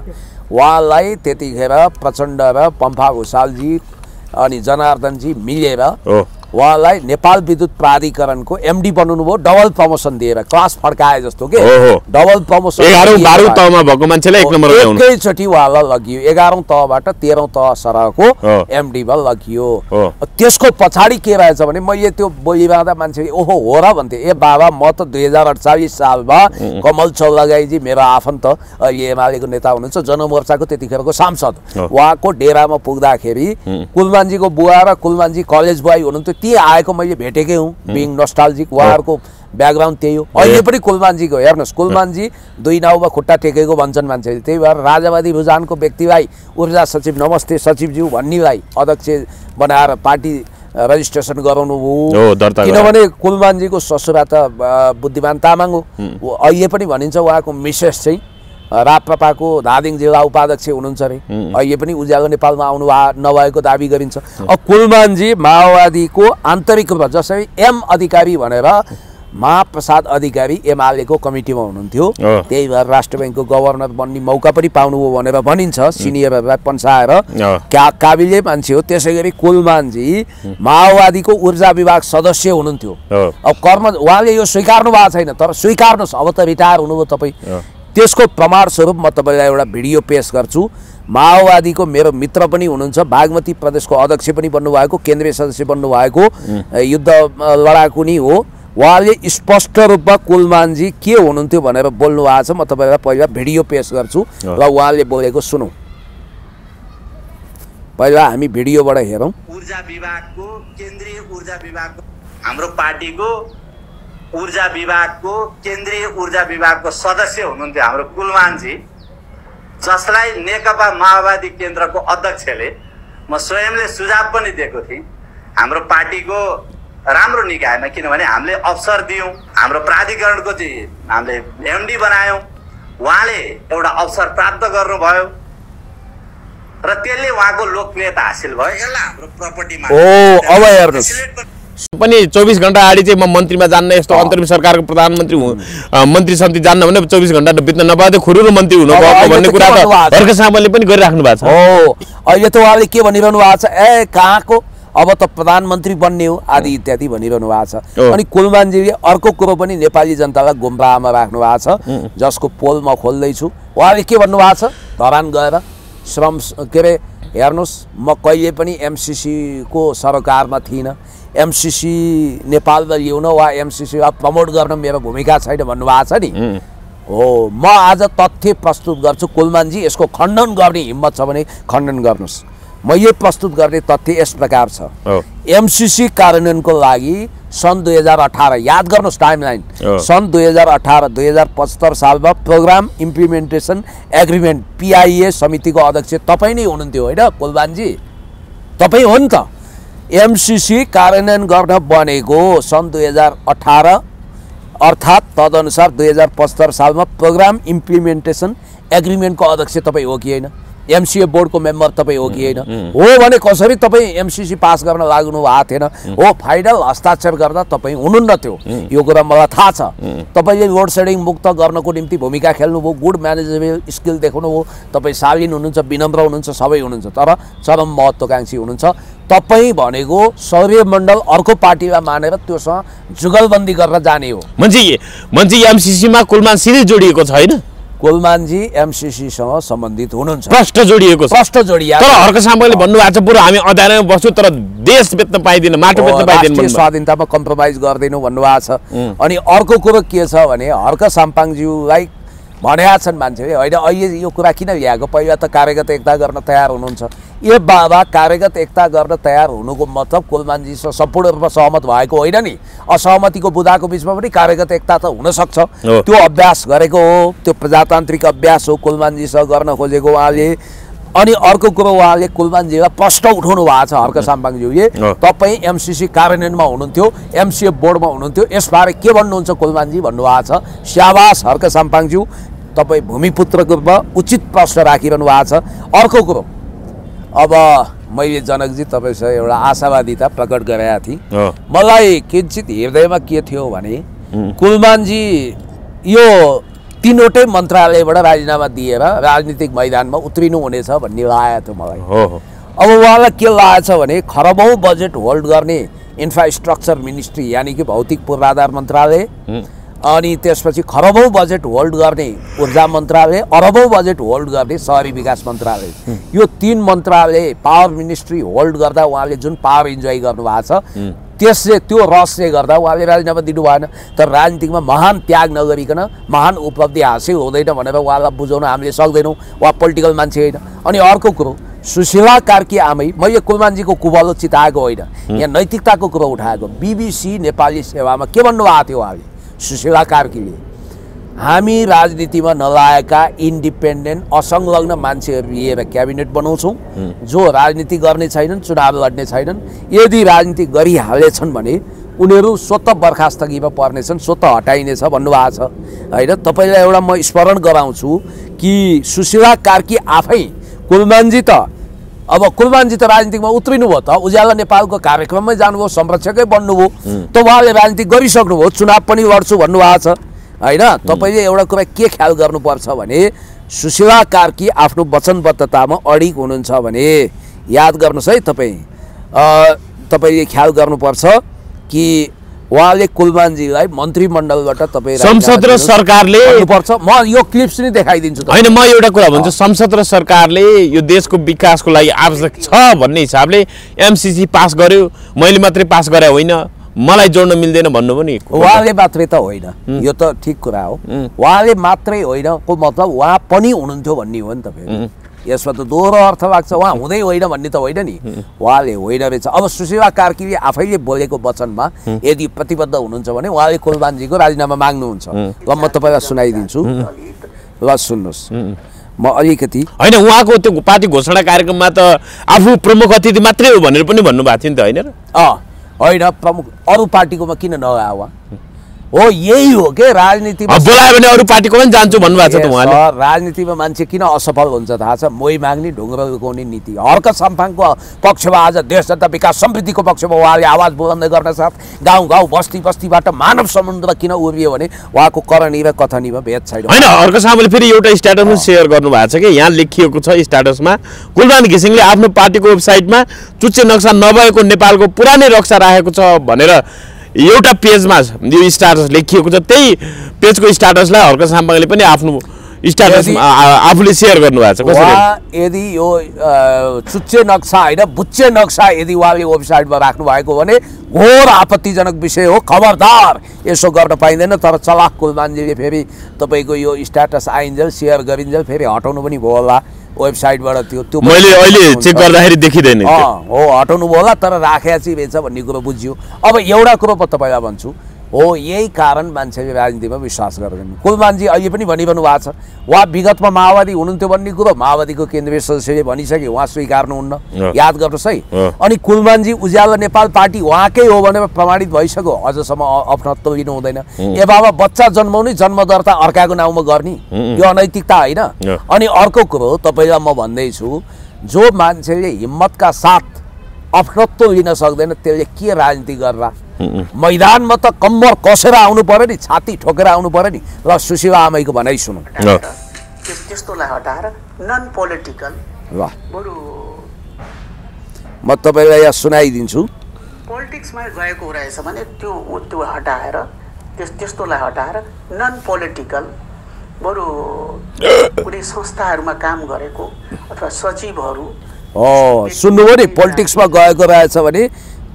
उहाँलाई त्यतिखेर प्रचण्ड र पम्फा भूषालजी अनि जनार्दनजी मिलेर उहाँलाई नेपाल विद्युत प्राधिकरणको एमडी बनाउनु भयो, डबल प्रमोसन दिएर, क्लास फड्काए जस्तो के डबल प्रमोसन। 11औं 12औं तहमा भएको मान्छेलाई एक नम्बर ल्याउनु, एकैचोटि उहाँलाई लगियो 11औं तहबाट 13औं तह सरहको एमडीमा लगियो। त्यसको पछाडि के रहेछ भने मैले त्यो बोलिरहँदा मान्छेले ओहो हो र भन्थे, ए बाबा म त 2048 सालमा कमल चौलागाईजी मेरो आफन्त एमालेको नेता हुनुहुन्छ, जनमोर्चाको त्यतिखेरको सांसद, उहाँको डेरामा पुग्दाखेरि कुलमानजीको बुवा र कुलमानजी कलेज बोय हुनुहुन्थ्यो, ती आएको मैले भेटेकै हुँ, बिङ नस्टाल्जिक। उहाँहरूको ब्याकग्राउन्ड त्यही हो। अहिले पनि कुलमानजीको हेर्नुहोस्, कुलमानजी 2 नाउमा खुट्टा टेकेको भन्छन् मान्छेले, त्यही भएर राजावादी रुझानको व्यक्तिलाई ऊर्जा सचिव नमस्ते सचिवज्यू भन्नेलाई अध्यक्ष बनाएर पार्टी रजिस्ट्रेसन गराउनु भयो, किनभने कुलमानजीको ससुरा त बुद्धिमान तामाङ हो। अहिले पनि भनिन्छ उहाँको मिसेस चाहिँ राप्रपाको धादिङ जिल्ला उपाध्यक्ष हुनुहुन्छ अरे, अहिले पनि उज्यालो नेपालमा आउनु नभएको दाबी गरिन्छ। अब कुलमानजी माओवादीको आन्तरिक रूपमा जसरी एम अधिकारी भनेर महाप्रसाद अधिकारी एमालेको कमिटीमा हुनुहुन्थ्यो, त्यही भएर राष्ट्र ब्याङ्कको गभर्नर बन्ने मौका पनि पाउनुभयो भनेर भनिन्छ, सिनियरहरूलाई पन्साएर काबिले मान्छे हो। त्यसै गरी कुलमानजी माओवादीको ऊर्जा विभाग सदस्य हुनुहुन्थ्यो। अब कर्म उहाँले यो स्वीकार्नु भएको छैन, तर स्वीकार्नुहोस्, अब त रिटायर हुनुभयो तपाईँ। त्यसको प्रमाण स्वरूप म तपाईँलाई एउटा भिडियो पेश गर्छु। माओवादीको मेरो मित्र पनि हुनुहुन्छ, बागमती प्रदेशको अध्यक्ष पनि बन्नुभएको, केन्द्रीय सदस्य बन्नुभएको, युद्ध लडाकु नि हो। उहाँले स्पष्ट रूपमा कुलमानजी के हुनुहुन्थ्यो भनेर बोल्नु भएको छ। म तपाईँलाई पहिला भिडियो पेश गर्छु र उहाँले बोलेको सुनौँ। पहिला हामी भिडियोबाट हेरौँ। ऊर्जा विभागको केन्द्रीय ऊर्जा विभागको हाम्रो पार्टीको ऊर्जा विभागको केन्द्रीय ऊर्जा विभागको सदस्य हुनुहुन्थ्यो हाम्रो कुलमानजी, जसलाई नेकपा माओवादी केन्द्रको अध्यक्षले म स्वयंले सुझाव पनि दिएको थिएँ हाम्रो पार्टीको राम्रो निकायमा, किनभने हामीले अवसर दियौँ, हाम्रो प्राधिकरणको चाहिँ हामीले एमडी बनायौँ, उहाँले एउटा अवसर प्राप्त गर्नुभयो र त्यसले उहाँको लोकप्रियता हासिल भयो। यसलाई हाम्रो प्रपर्टीमा अब हेर्नुहोस् पनि 24 घण्टा अगाडि चाहिँ म मन्त्रीमा जान्न, यस्तो अन्तरिम सरकारको प्रधानमन्त्री मन्त्री समिति जान्न भने 24 घण्टा बित्न नपाउँदै खुरुरो मन्त्री हुनुभएको भन्ने कुरा त हर्क सामलले पनि गरिराख्नु भएको छ। अहिले त उहाँले के भनिरहनु भएको छ, ए कहाँको अब त प्रधानमन्त्री बन्ने हो आदि इत्यादि भनिरहनु भएको छ। अनि कुलमानजीले अर्को कुरो पनि नेपाली जनतालाई गुमराहमा राख्नु भएको छ, जसको पोल म खोल्दैछु। उहाँले के भन्नुभएको छ, धरान गएर श्रम के अरे हेर्नुहोस्, म कहिले पनि एमसिसीको सरकारमा थिइनँ, एमसिसी नेपालमा ल्याउन वा एमसिसीलाई प्रमोट गर्न मेरो भूमिका छैन भन्नुभएको छ नि। हो, म आज तथ्य प्रस्तुत गर्छु। कुलमानजी यसको खण्डन गर्ने हिम्मत छ भने खण्डन गर्नुहोस्। म यो प्रस्तुत गर्ने तथ्य यस प्रकार छ। एमसिसी कार्यान्वयनको लागि सन् 2018, याद गर्नुहोस् टाइमलाइन, सन् 2018-2075 सालमा प्रोग्राम इम्प्लिमेन्टेसन एग्रिमेन्ट PIA समितिको अध्यक्ष तपाईँ नै हुनुहुन्थ्यो होइन कुलमानजी, तपाईँ हो नि त। एमसिसी कार्यान्वयन गर्न बनेको सन् 2018 अर्थात् तदनुसार 2075 सालमा प्रोग्राम इम्प्लिमेन्टेसन एग्रिमेन्टको अध्यक्ष तपाईँ हो कि होइन? एमसिए बोर्डको मेम्बर तपाईँ हो कि होइन? हो भने कसरी तपाईँ एमसिसी पास गर्न लाग्नु भएको थिएन? हो, फाइनल हस्ताक्षर गर्दा तपाईँ हुनुहुन्न थियो, यो कुरा मलाई थाहा छ। तपाईँले लोड सेडिङ मुक्त गर्नको निम्ति भूमिका खेल्नुभयो, गुड म्यानेजेबल स्किल देखाउनुभयो, तपाईँ शालीन हुनुहुन्छ, विनम्र हुनुहुन्छ, सबै हुनुहुन्छ, तर चरम महत्त्वकाङ्क्षी हुनुहुन्छ। तपाईँ भनेको सौर्यमण्डल अर्को पार्टीलाई मानेर त्योसँग जुगलबन्दी गरेर जाने हो। मान्छे एमसिसीमा कुलमान सिधै जोडिएको छैन। कुलमानजी एमसिसीसँग सम्बन्धित हुनुहुन्छ, प्रष्ट जोडिएको छ, प्रष्ट जोडिएको। तर हर्क सामलले भन्नुभएको छ बरु हामी अदालतमा बस्छौँ तर देश बेच्न पाइदैन, माटो बेच्न पाइदैन, स्वाधीनतामा कम्प्रोमाइज गर्दैनौँ भन्नुभएको छ। अनि अर्को कुरो के छ भने हर्क साम्पाङज्यूलाई भनेका छन् मान्छेले, होइन अहिले यो कुरा किन ल्याएको, पहिला त कार्यगत एकता गर्न तयार हुनुहुन्छ। ए बाबा, कार्यगत एकता गर्न तयार हुनुको मतलब कुलमानजीसँग सम्पूर्ण रूपमा सहमत भएको होइन नि, असहमतिको बुदाको बिचमा पनि कार्यगत एकता त हुनसक्छ। त्यो अभ्यास गरेको हो, त्यो प्रजातान्त्रिक अभ्यास हो कुलमानजीसँग गर्न खोजेको उहाँले। अनि अर्को कुरो उहाँले कुलमानजीलाई प्रश्न उठाउनु भएको छ हर्क साम्पाङज्यूले, तपाईँ एमसिसी कार्यान्वयनमा हुनुहुन्थ्यो, एमसिए बोर्डमा हुनुहुन्थ्यो, यसबारे के भन्नुहुन्छ कुलमानजी भन्नुभएको छ। स्याबास हर्क साम्पाङज्यू, तपाईँ भूमिपुत्रको रूपमा उचित प्रश्न राखिरहनु भएको छ। अर्को कुरो, अब मैले जनकजी तपाईँसँग एउटा आशावादिता प्रकट गरेका थिएँ। मलाई किञ्चित हृदयमा के थियो भने कुलमानजी यो तीनवटै मन्त्रालयबाट राजीनामा दिएर राजनीतिक मैदानमा उत्रिनु हुनेछ भन्ने लागेको थियो मलाई। अब उहाँलाई के लागेछ भने खरबौँ बजेट होल्ड गर्ने इन्फ्रास्ट्रक्चर मिनिस्ट्री यानि कि भौतिक पूर्वाधार मन्त्रालय, अनि त्यसपछि खरबौँ बजेट होल्ड गर्ने ऊर्जा मन्त्रालय, अरबौँ बजेट होल्ड गर्ने शहरी विकास मन्त्रालय, यो 3 मन्त्रालय पावर मिनिस्ट्री होल्ड गर्दा उहाँले जुन पावर इन्जोय गर्नुभएको छ त्यसले त्यो रसले गर्दा उहाँले राजीनामा दिनु भएन। तर राजनीतिमा महान त्याग नगरिकन महान उपलब्धि हासिल हुँदैन भनेर उहाँलाई बुझाउन हामीले सक्दैनौँ। उहाँ पोलिटिकल मान्छे होइन। अनि अर्को कुरो, सुशीला कार्की आमै, मैले कुलमानजीको कुबलो चिताएको होइन, यहाँ नैतिकताको कुरो उठाएको। BBC नेपाली सेवामा के भन्नुभएको थियो उहाँले, सुशीला कार्कीले, हामी राजनीतिमा नलागेका इन्डिपेन्डेन्ट असंलग्न मान्छेहरू लिएर क्याबिनेट बनाउँछौँ जो राजनीति गर्ने छैनन्, चुनाव लड्ने छैनन्। यदि राजनीति गरिहालेछन् भने उनीहरू स्वतः बर्खास्तगीमा पर्नेछन्, स्वतः हटाइनेछ भन्नुभएको छ होइन। तपाईँलाई एउटा म स्मरण गराउँछु कि सुशीला कार्की आफै, कुलमानजी त राजनीतिमा उत्रिनु भयो त, उज्यालो नेपालको कार्यक्रममै जानुभयो, संरक्षकै बन्नुभयो त, उहाँले राजनीति गरिसक्नुभयो, चुनाव पनि लड्छु भन्नुभएको छ होइन। तपाईँले एउटा कुरा के ख्याल गर्नुपर्छ भने सुशीला कार्की आफ्नो वचनबद्धतामा अडिग हुनुहुन्छ भने याद गर्नुहोस् है, तपाईँले ख्याल गर्नुपर्छ कि उहाँले कुलमानजीलाई मन्त्रीमण्डलबाट तपाईँ संसद र सरकारले पर्छ। म यो क्लिप्स नै देखाइदिन्छु होइन। म एउटा कुरा भन्छु, संसद र सरकारले यो देशको विकासको लागि आवश्यक छ भन्ने हिसाबले MCC पास गर्यो, मैले मात्रै पास गरे होइन, मलाई जोड्न मिल्दैन भन्नु पनि उहाँले मात्रै त होइन, यो त ठिक कुरा हो। उहाँले मात्रै होइन को मतलब उहाँ पनि हुनुहुन्थ्यो भन्ने हो नि त। फेरि यसमा त दोहोरो अर्थ लाग्छ, उहाँ हुँदै होइन भन्ने त होइन नि, उहाँले होइन रहेछ। अब सुशीला कार्कीले आफैले बोलेको वचनमा यदि प्रतिबद्ध हुनुहुन्छ भने उहाँले कुलमानजीको राजीनामा माग्नुहुन्छ। ल म तपाईँलाई सुनाइदिन्छु, ल सुन्नुहोस्। म अलिकति होइन, उहाँको त्यो पार्टी घोषणा कार्यक्रममा त आफू प्रमुख अतिथि मात्रै हो भनेर पनि भन्नुभएको थियो नि त, होइन र? होइन, प्रमुख अरू पार्टीकोमा किन नगयो उहाँ? हो यही हो के राजनीतिमा बोलायो भने अरू पार्टीको पनि जान्छु भन्नुभएको छ त उहाँले। राजनीतिमा मान्छे किन असफल हुन्छ थाहा छ? मोही माग्ने ढुङ्ग्रो लुकाउने नीति। हर्क साम्पाङको पक्षमा आज देश जनता विकास समृद्धिको पक्षमा उहाँले आवाज बुलन्द गर्न साथ गाउँ गाउँ बस्ती बस्तीबाट मानव समुद्र किन उभियो भने उहाँको करणी र कथनीमा भेद छैन। होइन, हर्क साम्पाङले फेरि एउटा स्ट्याटसमा सेयर गर्नुभएको छ कि यहाँ लेखिएको छ स्ट्याटसमा, कुलमान घिसिङले आफ्नो पार्टीको वेबसाइटमा चुच्चे नक्सा नभएको नेपालको पुरानै नक्सा राखेको छ भनेर एउटा पेजमा यो स्ट्याटस लेखिएको छ। त्यही पेजको स्ट्याटसलाई हर्क साम्पाङले पनि आफ्नो स्ट्याटसमा आफूले सेयर गर्नुभएको छ। कसरी यदि यो चुच्चे नक्सा होइन बुच्चे नक्सा यदि उहाँले वेबसाइटमा राख्नु भएको भने घोर आपत्तिजनक विषय हो, खबरदार यसो गर्न पाइँदैन। तर चलाक कुलमानजीले फेरि तपाईँको यो स्ट्याटस आइन्जेल सेयर गरिन्जेल फेरि हटाउनु पनि भयो होला वेबसाइटबाट। त्यो मैले अहिले चेक गर्दाखेरि देखिँदैन हो, हटाउनु भयो होला, तर राखेको चाहिँ रहेछ भन्ने कुरो बुझ्यो। अब एउटा कुरो म तपाईँलाई भन्छु, हो यही कारण मान्छेले राजनीतिमा विश्वास गर्दैन। कुलमानजी अहिले पनि भनिरहनु भएको छ उहाँ विगतमा माओवादी हुनुहुन्थ्यो भन्ने कुरो माओवादीको केन्द्रीय सदस्यले भनिसके, उहाँ स्वीकार्नुहुन्न, याद गर्नुहोस् है। अनि कुलमानजी उज्यालो नेपाल पार्टी उहाँकै हो भनेर प्रमाणित भइसक्यो, अझसम्म अपनत्व लिनु हुँदैन। ए बाबा बच्चा जन्माउने जन्म दर्ता अर्काको नाउँमा गर्ने यो अनैतिकता होइन। अनि अर्को कुरो तपाईँलाई म भन्दैछु, जो मान्छेले हिम्मतका साथ अपनत्व लिन सक्दैन त्यसले के राजनीति गर्ला? मैदानमा त कम्मर कसेर आउनु पर्यो नि, छाती ठोकेर आउनु पर्यो नि। ल सुशीला आमैको भनाइ सुनौ। त्यस्तोलाई हटाएर नन पोलिटिकल, ल म तपाईँलाई यहाँ सुनाइदिन्छु। पोलिटिक्समा गएको रहेछ भने त्यो हटाएर त्यस्तोलाई हटाएर नन पोलिटिकल, बरु कुनै संस्थाहरूमा काम गरेको अथवा सचिवहरू सुन्नुभयो नि, पोलिटिक्समा गएको रहेछ भने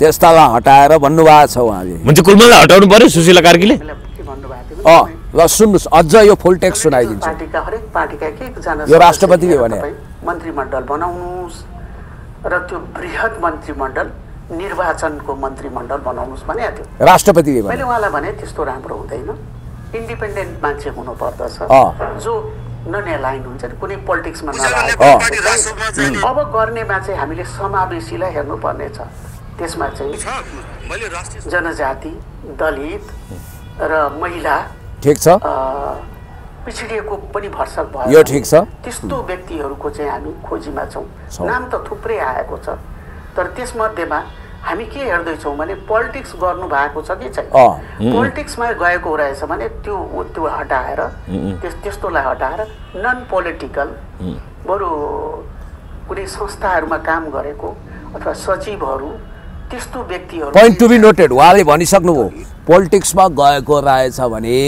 त्यस्तालाई हटाएर भन्नुभएको छ उहाँले। म्हणजे कुलमानलाई हटाउनु पर्यो सुशीला कार्कीले? ल सुन्नुहोस्, अझ यो फुल टेक्स्ट सुनाइदिन्छु। पार्टीका हरेक पार्टीका एकजना यो राष्ट्रपतिले भने मन्त्रीमण्डल बनाउनुहोस् र त्यो बृहत मन्त्रीमण्डल निर्वाचनको मन्त्रीमण्डल बनाउनुहोस् भनेको थियो राष्ट्रपतिले। मैले उहाँलाई भने त्यस्तो राम्रो हुँदैन, इन्डिपेन्डेन्ट मान्छे हुनुपर्दछ जो नन एलाइन हुन्छ, कुनै पोलिटिक्समा नलागेको। अब गर्नेमा चाहिँ हामीले समावेशीलाई हेर्नुपर्ने छ। त्यसमा चाहिँ जनजाति, दलित र महिला, ठिक छ, पिछडिएको पनि भरसक भयो, यो ठिक छ। त्यस्तो व्यक्तिहरूको चाहिँ हामी खोजीमा छौँ। नाम त थुप्रै आएको छ, तर त्यसमध्येमा हामी के हेर्दैछौँ भने पोलिटिक्स गर्नु भएको छ कि छैन। पोलिटिक्समा गएको रहेछ भने त्यो हटाएर त्यस्तोलाई हटाएर नन पोलिटिकल, बरु कुनै संस्थाहरूमा काम गरेको अथवा सचिवहरू त्यस्तो व्यक्तिहरू पोइन्ट टु बी नोटेड। उहाँले भनिसक्नुभयो पोलिटिक्समा गएको रहेछ भने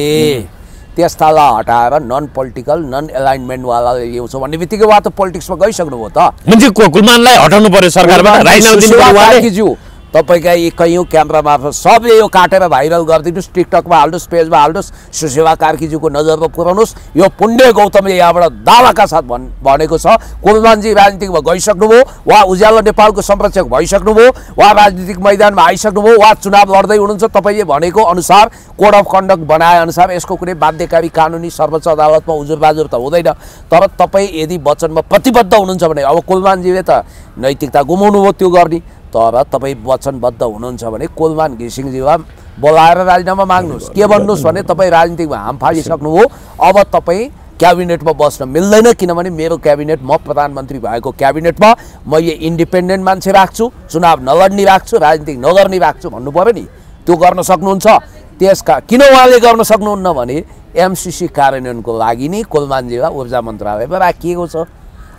त्यसलाई हटाएर नन पोलिटिकल नन एलाइनमेन्टवालाले ल्याउँछ भन्ने बित्तिकै उहाँ त पोलिटिक्समा गइसक्नुभयो त। कुलमानलाई हटाउनु पर्यो सरकारबाट। तपाईँका यी कैयौँ क्यामेरा मार्फत सबले यो काटेर भाइरल गरिदिनुहोस्, टिकटकमा हाल्नुहोस्, पेजमा हाल्नुहोस्, सुशीला कार्कीज्यूको नजरमा पुर्याउनुहोस्। यो पुण्य गौतमले यहाँबाट दावाका साथ भनेको छ कुलमानजी राजनीतिकमा गइसक्नुभयो, उहाँ उज्यालो नेपालको संरक्षक भइसक्नुभयो, उहाँ राजनीतिक मैदानमा आइसक्नुभयो, उहाँ चुनाव लड्दै हुनुहुन्छ। तपाईँले भनेको अनुसार कोड अफ कन्डक्ट बनाए अनुसार यसको कुनै बाध्यकारी कानुनी सर्वोच्च अदालतमा उजुरबाजुर त हुँदैन। तर तपाईँ यदि वचनमा प्रतिबद्ध हुनुहुन्छ भने अब कुलमानजीले त नैतिकता गुमाउनु भयो त्यो गर्ने, तर तपाईँ वचनबद्ध हुनुहुन्छ भने कुलमान घिसिङजीलाई बोलाएर राजीनामा माग्नुहोस्। के भन्नुहोस् भने तपाईँ राजनीतिकमा हाम फालिसक्नुभयो, अब तपाईँ क्याबिनेटमा बस्न मिल्दैन, किनभने मेरो क्याबिनेट म प्रधानमन्त्री भएको क्याबिनेटमा मैले इन्डिपेन्डेन्ट मान्छे राख्छु, चुनाव नलड्ने राख्छु, राजनीतिक नगर्ने राख्छु भन्नु पऱ्यो नि। त्यो गर्न सक्नुहुन्छ। त्यसका किन उहाँले गर्न सक्नुहुन्न भने एमसिसी कार्यान्वयनको लागि नि कुलमानजीलाई ऊर्जा मन्त्रालयमा राखिएको छ।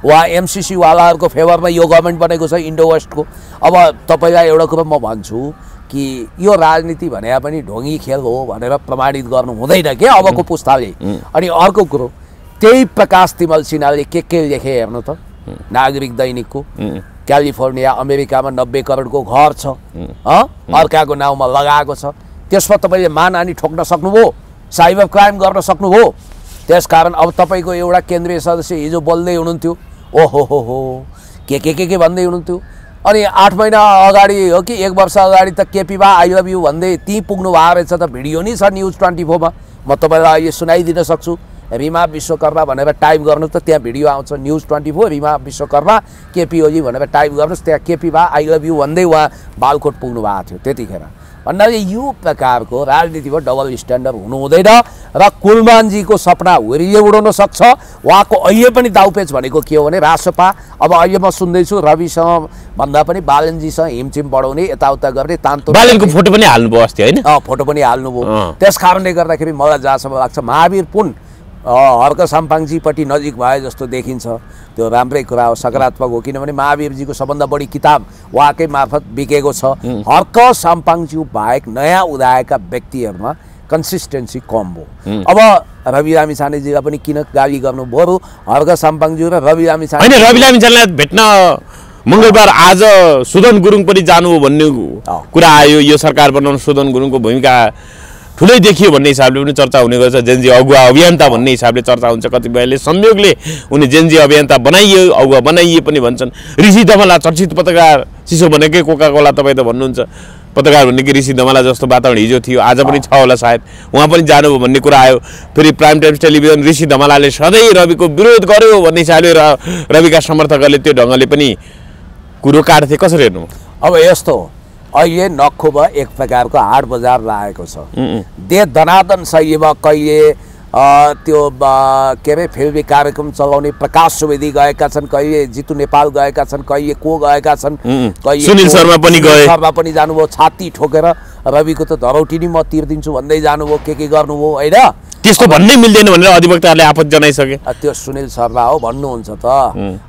उहाँ एमसिसीवालाहरूको फेभरमा यो गभर्मेन्ट बनेको छ इन्डो वेस्टको। अब तपाईँलाई एउटा कुरो म भन्छु कि यो राजनीति भने पनि ढोङ्गी खेल हो भनेर प्रमाणित गर्नु हुँदैन के अबको पुस्ताले। अनि अर्को कुरो त्यही प्रकाश तिमल सिन्हाले के लेखे हेर्नु त, नागरिक दैनिकको क्यालिफोर्निया अमेरिकामा 90 करोडको घर छ, अर्काको नाउँमा लगाएको छ। त्यसमा तपाईँले मानहानि ठोक्न सक्नुभयो, साइबर क्राइम गर्न सक्नुभयो। त्यसकारण अब तपाईँको एउटा केन्द्रीय सदस्य हिजो बोल्दै हुनुहुन्थ्यो, ओहो के भन्दै हुनुहुन्थ्यो। अनि 8 महिना अगाडि हो कि 1 वर्ष अगाडि त केपी बा आई लभ यु भन्दै त्यहीँ पुग्नु भएको रहेछ त। भिडियो नि छ न्युज 24 मा, म तपाईँलाई अहिले सुनाइदिन सक्छु। रिमा विश्वकर्मा भनेर टाइप गर्नु त त्यहाँ भिडियो आउँछ न्युज 24 रिमा विश्वकर्मा केपी ओली भनेर टाइप गर्नुहोस्, त्यहाँ केपी बा आई लभ यु भन्दै उहाँ बालकोट पुग्नु भएको थियो त्यतिखेर। भन्नाले यो प्रकारको राजनीतिमा डबल स्ट्यान्डर्ड हुनु हुँदैन र कुलमानजीको सपना हुरिए उडाउन सक्छ। उहाँको अहिले पनि दाउपेच भनेको के हो भने रासपा, अब अहिले म सुन्दैछु रविसँग भन्दा पनि बालनजीसँग हिमचिम बढाउने यताउता गर्ने तान्तो। बालनको फोटो पनि हाल्नुभयो अस्ति होइन? फोटो पनि हाल्नुभयो। त्यस कारणले गर्दाखेरि मलाई जहाँसम्म लाग्छ महावीर पुन हर्क साम्पाङजीपट्टि नजिक भए जस्तो देखिन्छ। त्यो राम्रै कुरा हो, सकारात्मक हो, किनभने महावीरजीको सबभन्दा बढी किताब उहाँकै मार्फत बिकेको छ। हर्क साम्पाङज्यू बाहेक नयाँ उदाएका व्यक्तिहरूमा कन्सिस्टेन्सी कम हो। अब रवि लामिछानेजीलाई पनि किन गाली गर्नु, बरु हर्क साम्पाङज्यू र रवि लामिछाने रवि लामिछानेलाई भेट्न मङ्गलबार आज सुदन गुरुङ पनि जानु भन्ने कुरा आयो। यो सरकार बनाउन सुदन गुरुङको भूमिका ठुलै देखियो भन्ने हिसाबले पनि चर्चा हुने गर्छ। जेनजी अगुवा अभियन्ता भन्ने हिसाबले चर्चा हुन्छ। कतिपयले संयोगले उनी जेनजी अभियन्ता बनाइयो, अगुवा बनाइए पनि भन्छन्। ऋषि धमला चर्चित पत्रकार, चिसो भनेकै कोका कोला तपाईँ त भन्नुहुन्छ, पत्रकार भन्ने कि ऋषि धमला जस्तो वातावरण हिजो थियो, आज पनि छ होला सायद, उहाँ पनि जानुभयो भन्ने कुरा आयो। फेरि प्राइम टाइम्स टेलिभिजन ऋषि धमलाले सधैँ रविको विरोध गर्यो भन्ने हिसाबले रविका समर्थकहरूले त्यो ढङ्गले पनि कुरो काट्थे। कसरी हेर्नु? अब यस्तो अहिले नखुब एक प्रकारको हाट बजार लागेको छ। दे धनादन शैलीमा कहिले त्यो के अरे फिल्मी कार्यक्रम चलाउने प्रकाश सुवेदी गएका छन्, कहिले जितु नेपाल गएका छन्, कहिले को गएका छन्, कहिले सुनिल शर्मा पनि जानुभयो। छाती ठोकेर रविको त धरौटी नि म तिर्दिन्छु भन्दै जानुभयो, के गर्नुभयो होइन। त्यस्तो भन्नै मिल्दैन भनेर अधिवक्ताहरूले आपत्ति जनाइसके। त्यो सुनिल शर्मा हो भन्नुहुन्छ त।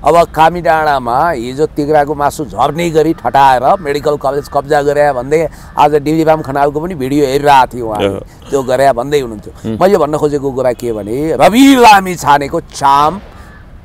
अब कामी डाँडामा हिजो तिग्राको मासु झर्ने गरी ठटाएर मेडिकल कलेज कब्जा गरे भन्दै आज डिलिराम खनालको पनि भिडियो हेरिरहेको थियो, उहाँले त्यो गरे भन्दै हुनुहुन्थ्यो। मैले भन्न खोजेको कुरा के भने रवि लामिछानेको चाम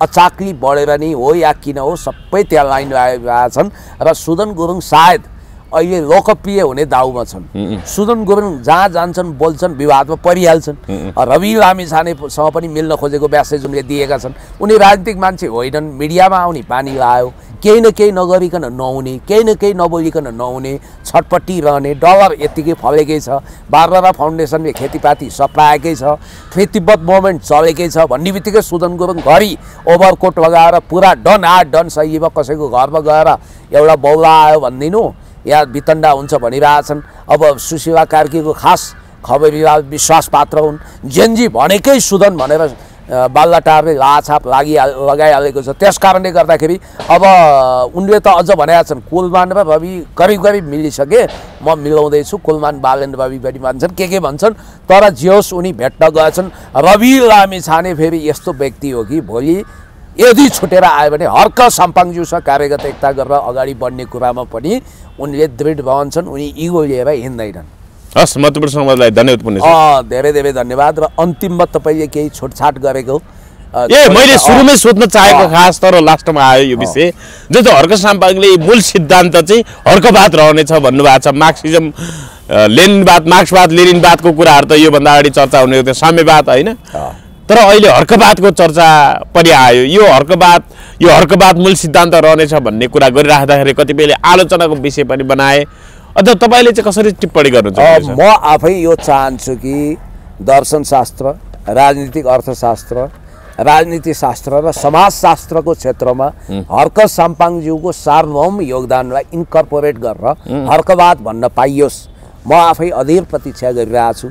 अचाक्ली बढेर नि हो या किन हो सबै त्यहाँ लाइन आइरहेछन् र सुदन गुरुङ सायद अहिले लोकप्रिय हुने दाउमा छन्। सुदन गुरुङ जहाँ जान्छन् बोल्छन् विवादमा परिहाल्छन्। रवि लामिछानेसँग पनि मिल्न खोजेको मेसेज उनले दिएका छन्। उनी राजनीतिक मान्छे होइनन्, मिडियामा आउने पानी लायो, केही न केही नगरिकन नहुने, केही न केही नबोलिकन नहुने, छटपट्टि रहने, डलर यत्तिकै फलेकै छ, बारबरा फाउन्डेसनले खेतीपाती सप्लाएकै छ, फ्री तिब्बत मुभमेन्ट चलेकै छ भन्ने बित्तिकै सुदन गुरुङ घरि ओभरकोट लगाएर पुरा डन आर्ट डन शैलीमा कसैको घरमा गएर एउटा बौला आयो भनिदिनु या वितण्डा हुन्छ भनिरहेछन्। अब सुशीला कार्कीको खास खबरीलाल विश्वास पात्र हुन्। जेनजी भनेकै सुदन भनेर बाल्लाटारले लाछाप लगाइहालेको छ। त्यस कारणले गर्दाखेरि अब उनले त अझ भनेका छन् कुलमान र रवि करिब मिलिसके, म मिलाउँदैछु, कुलमान बालेन रवि पनि भन्छन्, के भन्छन्। तर जे होस् उनी भेट्न गएछन्। रवि लामिछाने फेरि यस्तो व्यक्ति हो कि भोलि यदि छुटेर आयो भने हर्क साम्पाङज्यूसँग कार्यगत एकता गरेर अगाडि बढ्ने कुरामा पनि उनले दृढ रहन्छन्। उनी इगो लिएर हिँड्दैनन्। हस्, महत्त्वपूर्ण समाजलाई धन्यवाद पुण्य। धेरै धेरै धन्यवाद। र अन्तिममा तपाईँले केही छुटछाट गरेको मैले सुरुमै सोध्न चाहेको खास तर लास्टमा आयो यो विषय। जस्तो हर्क साम्पाङले मूल सिद्धान्त चाहिँ हर्कवाद रहनेछ भन्नुभएको छ। मार्क्सिजम लेनिनवाद, मार्क्सवाद लेनिनवादको कुराहरू त योभन्दा अगाडि चर्चा हुने थियो, साम्यवाद होइन। तर अहिले हर्कवादको चर्चा पनि आयो। यो हर्कवाद मूल सिद्धान्त रहनेछ भन्ने कुरा गरिराख्दाखेरि कतिपयले आलोचनाको विषय पनि बनाए। अझ तपाईँले चाहिँ कसरी टिप्पणी गर्नुहुन्छ? म आफै यो चाहन्छु कि दर्शनशास्त्र, राजनीतिक अर्थशास्त्र, राजनीतिशास्त्र र समाजशास्त्रको क्षेत्रमा हर्क साम्पाङज्यूको सार्वभौम योगदानलाई इन्कर्पोरेट गरेर हर्कवाद भन्न पाइयोस्। म आफै अधीर प्रतीक्षा गरिरहेको छु।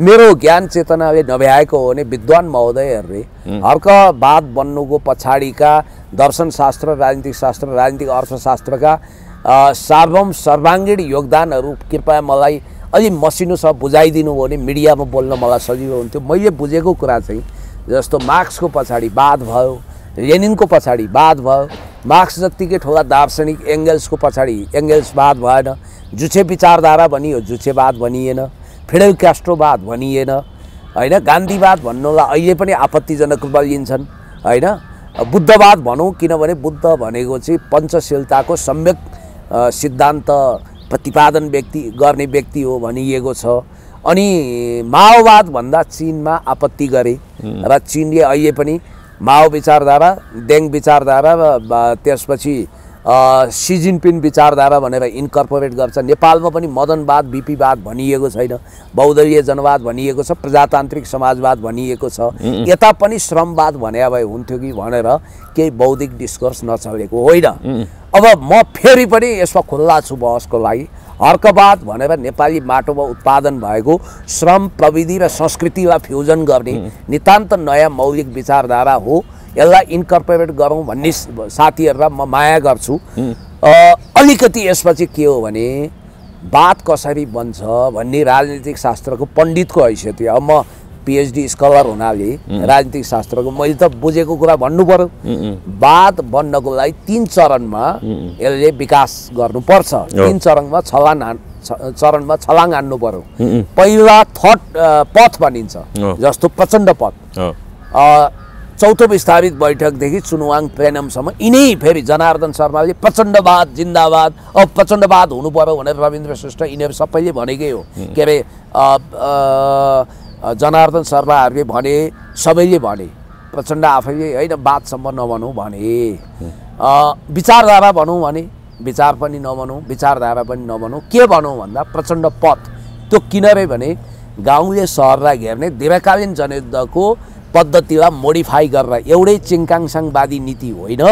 मेरो ज्ञान चेतनाले नभ्याएको हो भने विद्वान महोदयहरूले हर्कवाद बन्नुको पछाडिका दर्शनशास्त्र, राजनीतिक शास्त्र, राजनीतिक अर्थशास्त्रका सार्वभौम सर्वाङ्गीण योगदानहरू कृपया मलाई अलि मसिनोसँग बुझाइदिनु हो भने मिडियामा बोल्न मलाई सजिलो हुन्थ्यो। मैले बुझेको कुरा चाहिँ जस्तो मार्क्सको पछाडि वाद भयो, लेनिनको पछाडि वाद भयो, मार्क्स जत्तिकै ठुला दार्शनिक एङ्गल्सको पछाडि एङ्गल्सवाद भएन, जुछे विचारधारा भनियो जुछेवाद भनिएन, फिडेल क्यास्ट्रोवाद भनिएन होइन, गान्धीवाद भन्नुलाई अहिले पनि आपत्तिजनक रूपमा लिन्छन् होइन। बुद्धवाद भनौँ, किनभने बुद्ध भनेको चाहिँ पञ्चशीलताको सम्यक सिद्धान्त प्रतिपादन गर्ने व्यक्ति हो भनिएको छ। अनि माओवाद भन्दा चीनमा आपत्ति गरे र चीनले अहिले पनि माओ विचारधारा, देङ विचारधारा र त्यसपछि सी जिनपिङ विचारधारा भनेर इन्कर्पोरेट गर्छ। नेपालमा पनि मदनवाद, बिपीवाद भनिएको छैन, बहुदलीय जनवाद भनिएको छ, प्रजातान्त्रिक समाजवाद भनिएको छ। यता पनि श्रमवाद भने भए हुन्थ्यो कि भनेर केही बौद्धिक डिस्कोर्स नचलेको होइन। अब म फेरि पनि यसमा खुल्ला छु बहसको लागि। हर्कवाद भनेर नेपाली माटोमा उत्पादन भएको श्रम, प्रविधि र संस्कृतिलाई फ्युजन गर्ने नितान्त नयाँ मौलिक विचारधारा हो। यसलाई इन्कर्पोरेट गरौँ भन्ने साथीहरूलाई म माया गर्छु। अलिकति यसपछि के हो भने वाद कसरी बन्छ भन्ने राजनीतिक शास्त्रको पण्डितको हैसियत, अब म पिएचडी स्कलर हुनाले राजनीतिक शास्त्रको मैले त बुझेको कुरा भन्नु पर्यो। वाद बन्नको लागि 3 चरणमा यसले विकास गर्नुपर्छ। 3 चरणमा छलाङ हान्नु पर्यो। पहिला पथ भनिन्छ, जस्तो प्रचण्ड पथ। चौथो विस्तारित बैठकदेखि चुनवाङ प्लेनमसम्म यिनै फेरि जनार्दन शर्माले प्रचण्डवाद जिन्दाबाद, अब प्रचण्डवाद हुनु पर्यो भनेर रविन्द्र श्रेष्ठ यिनीहरू सबैले भनेकै हो। के अरे जनार्दन शर्माहरूले भने, सबैले भने, प्रचण्ड आफैले होइन वादसम्म नभनौँ भने, विचारधारा भनौँ भने विचार पनि नभनौँ, विचारधारा पनि नभनौँ, के भनौँ भन्दा प्रचण्ड पथ। त्यो किन रे भने गाउँले सहरलाई घेर्ने दीर्घकालीन जनयुद्धको पद्धतिलाई मोडिफाई गरेर एउटै चिङकाङसाङवादी नीति होइन,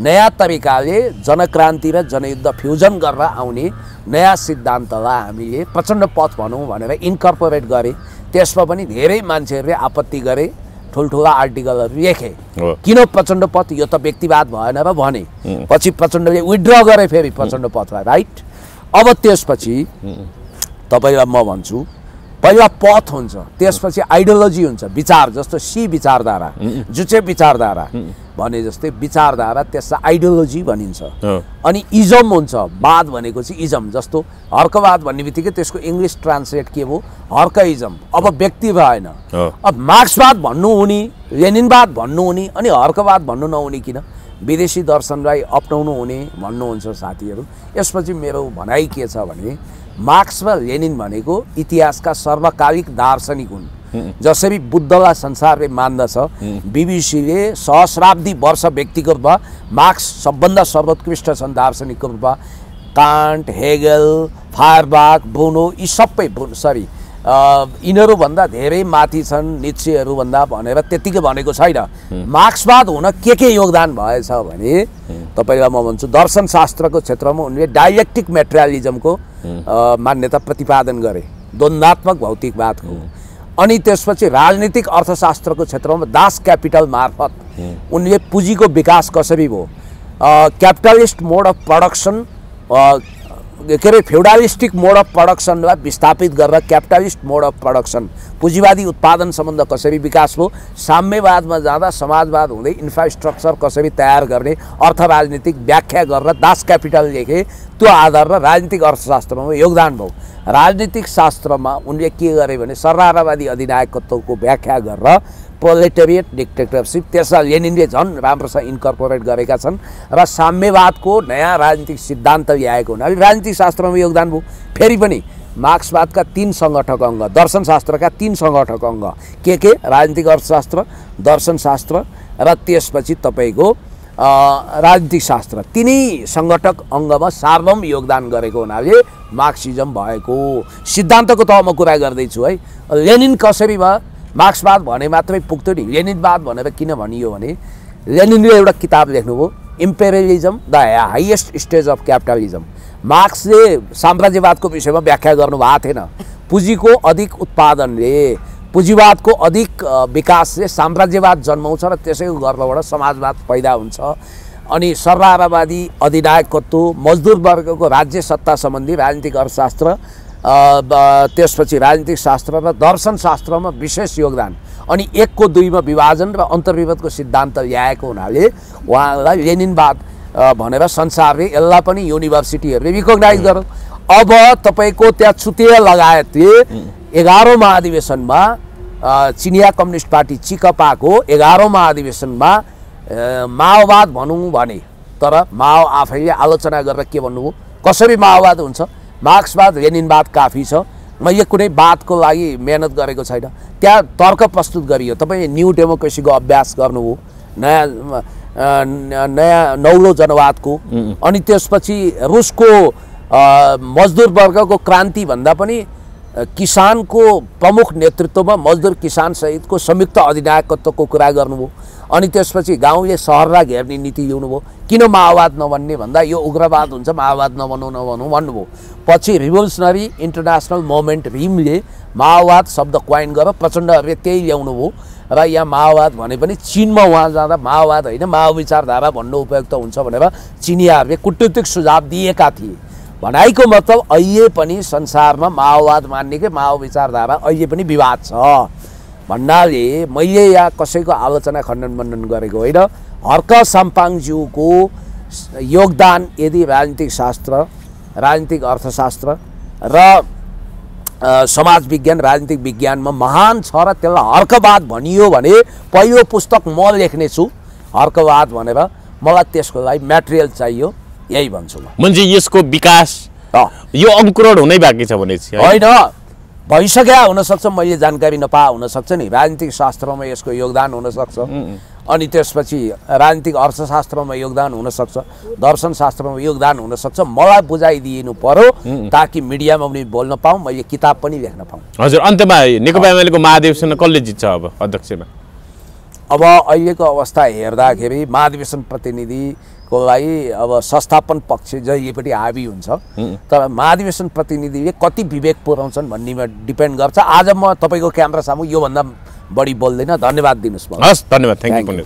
नयाँ तरिकाले जनक्रान्ति र जनयुद्ध फ्युजन गरेर आउने नयाँ सिद्धान्तलाई हामीले प्रचण्ड पथ भनौँ भनेर इन्कर्पोरेट गरे। त्यसमा पनि धेरै मान्छेहरूले आपत्ति गरे, ठुल्ठुला आर्टिकलहरू लेखे, किन प्रचण्ड पथ, यो त व्यक्तिवाद भएन र भने। पछि प्रचण्डले विथड्र गरे फेरि प्रचण्ड पथलाई, राइट। अब त्यसपछि तपाईँलाई म भन्छु, पहिला पथ हुन्छ, त्यसपछि आइडियोलोजी हुन्छ, विचार, जस्तो सी विचारधारा, जुचे विचारधारा भने जस्तै विचारधारा, त्यसलाई आइडियोलोजी भनिन्छ। अनि इजम हुन्छ, वाद भनेको चाहिँ इजम, जस्तो हर्कवाद भन्ने बित्तिकै त्यसको इङ्ग्लिस ट्रान्सलेट के हो, हर्कइजम। अब व्यक्ति भएन। अब मार्क्सवाद भन्नु हुने, लेनिनवाद भन्नु हुने, अनि हर्कवाद भन्नु नहुने किन? विदेशी दर्शनलाई अपनाउनु हुने भन्नुहुन्छ साथीहरू। यसपछि मेरो भनाइ के छ भने मार्क्स र लेनिन भनेको इतिहासका सर्वकालिक दार्शनिक हुन्। जसरी बुद्धलाई संसारले मान्दछ, बीबीसीले सहस्राब्दी वर्ष व्यक्तिको रूपमा मार्क्स सबभन्दा सर्वोत्कृष्ट छन् दार्शनिकको रूपमा। कान्ट, हेगेल, फायरबाख, ब्रुनो, यी सबै यिनीहरूभन्दा धेरै माथि छन् नित्सेहरूभन्दा भनेर त्यतिकै भनेको छैन। मार्क्सवाद हुन के योगदान भएछ भने तपाईँलाई म भन्छु, दर्शनशास्त्रको क्षेत्रमा उनले डाइलेक्टिक मेटेरियलिजमको मान्यता प्रतिपादन गरे, द्वन्द्वात्मक भौतिकवादको। अनि त्यसपछि राजनीतिक अर्थशास्त्रको क्षेत्रमा दास क्यापिटल मार्फत उनले पुँजीको विकास कसरी भयो, क्यापिटलिस्ट मोड अफ प्रडक्सन के अरे फ्युडालिस्टिक मोड अफ प्रडक्सनलाई विस्थापित गरेर क्यापिटलिस्ट मोड अफ प्रडक्सन पुँजीवादी उत्पादन सम्बन्ध कसरी विकास भयो, साम्यवादमा जाँदा समाजवाद हुँदै इन्फ्रास्ट्रक्चर कसरी तयार गर्ने अर्थ राजनीतिक व्याख्या गरेर दास क्यापिटल लेखे, त्यो आधारमा राजनीतिक अर्थशास्त्रमा योगदान भयो। राजनीतिक शास्त्रमा उनले के गरे भने सरदारवादी अधिनायकत्वको व्याख्या गरेर प्रोलेटेरिएट डिक्टेटरसिप, त्यसलाई लेनिनले झन् राम्रोसँग इन्कर्पोरेट गरेका छन् र साम्यवादको नयाँ राजनीतिक सिद्धान्त ल्याएको हुनाले राजनीतिक शास्त्रमा योगदान भयो। फेरि पनि मार्क्सवादका 3 संगठक अङ्ग, दर्शनशास्त्रका 3 संगठक अङ्ग के राजनीतिक अर्थशास्त्र, दर्शनशास्त्र र त्यसपछि तपाईँको राजनीतिक शास्त्र, तिनै संगठक अङ्गमा सार्वम योगदान गरेको हुनाले मार्क्सिजम भएको। सिद्धान्तको तहमा कुरा गर्दैछु है। लेनिन कसरी भयो, मार्क्सवाद भने मात्रै पुग्थ्यो नि, लेनिनवाद भनेर किन भनियो भने लेनिनले एउटा किताब लेख्नुभयो imperialism the highest stage of capitalism. मार्क्सले साम्राज्यवादको विषयमा व्याख्या गर्नुभएको थिएन। पुँजीको अधिक उत्पादनले, पुँजीवादको अधिक विकासले साम्राज्यवाद जन्माउँछ र त्यसैको गर्भबाट समाजवाद पैदा हुन्छ। अनि सरदारवादी अधिनायकत्व, मजदुर वर्गको राज्य सत्ता सम्बन्धी राजनीतिक अर्थशास्त्र, त्यसपछि राजनीतिक शास्त्र र दर्शनशास्त्रमा विशेष योगदान, अनि 1 को 2 मा विभाजन र अन्तर्विरोधको सिद्धान्त ल्याएको हुनाले उहाँलाई लेनिनवाद भनेर संसारले यसलाई पनि युनिभर्सिटीहरूले रिकगनाइज गर्यो। अब तपाईँको त्यहाँ चुतिया लगायतले 11औं महाधिवेशनमा चिनिया कम्युनिस्ट पार्टी चिकपाको 11औं महाधिवेशनमा माओवाद भनौँ भने, तर माओ आफैले आलोचना गरेर के भन्नुभयो, कसरी माओवाद हुन्छ, मार्क्सवाद लेनिनवाद काफी छ, मैले कुनै वादको लागि मेहनत गरेको छैन। त्यहाँ तर्क प्रस्तुत गरियो। तपाईँ न्यू डेमोक्रेसीको अभ्यास गर्नुभयो, नयाँ नौलो जनवादको, अनि त्यसपछि रुसको मजदुर वर्गको क्रान्तिभन्दा पनि किसानको प्रमुख नेतृत्वमा मजदुर किसान सहितको संयुक्त अधिनायकत्वको कुरा गर्नुभयो। अनि त्यसपछि गाउँले सहरलाई घेर्ने नीति ल्याउनुभयो। किन माओवाद नभन्ने भन्दा यो उग्रवाद हुन्छ, माओवाद नभनौँ भन्नुभयो। पछि रिभोल्युसनरी इन्टरनेसनल मुभमेन्ट रिमले माओवाद शब्द क्वाइन गरेर प्रचण्डहरूले त्यही ल्याउनु भयो र यहाँ माओवाद भने पनि चीनमा उहाँ जाँदा माओवाद होइन माओ विचारधारा भन्नु उपयुक्त हुन्छ भनेर चिनियाहरूले कूटनीतिक सुझाव दिएका थिए। भनाइको मतलब अहिले पनि संसारमा माओवाद मान्ने कि माओ विचारधारा अहिले पनि विवाद छ भन्नाले मैले यहाँ कसैको आलोचना खण्डन मण्डन गरेको होइन। हर्क साम्पाङज्यूको योगदान यदि राजनीतिक शास्त्र, राजनीतिक अर्थशास्त्र र समाज विज्ञान राजनीतिक विज्ञानमा महान छ र त्यसलाई हर्कवाद भनियो भने पहिलो पुस्तक म लेख्नेछु हर्कवाद भनेर। मलाई त्यसको लागि म्याटेरियल चाहियो, यही भन्छु म। म्हणजे यसको विकास यो अंकुरण हुनै बाँकी छ भनेपछि होइन, भइसक्या हुनसक्छ, मैले जानकारी नपाए हुनसक्छ नि। राजनीतिक शास्त्रमा यसको योगदान हुनसक्छ, अनि त्यसपछि राजनीतिक अर्थशास्त्रमा योगदान हुनसक्छ, दर्शनशास्त्रमा योगदान हुनसक्छ। मलाई बुझाइदिनु पर्यो ताकि मिडियामा पनि बोल्न पाऊँ, मैले किताब पनि लेख्न पाऊँ। हजुर, अन्त्यमा नेकपा एमालेको महाधिवेशन कसले जित्छ अब अध्यक्षमा? अब अहिलेको अवस्था हेर्दाखेरि महाधिवेशन प्रतिनिधिको लागि अब संस्थापन पक्ष जहिलेपट्टि हाबी हुन्छ, तर महाधिवेशन प्रतिनिधिले कति विवेक पुर्याउँछन् भन्नेमा डिपेन्ड गर्छ। आज म तपाईँको क्यामेरा सामु योभन्दा बढी बोल्दैन। धन्यवाद दिनुहोस्। हस्, धन्यवाद। Thank you.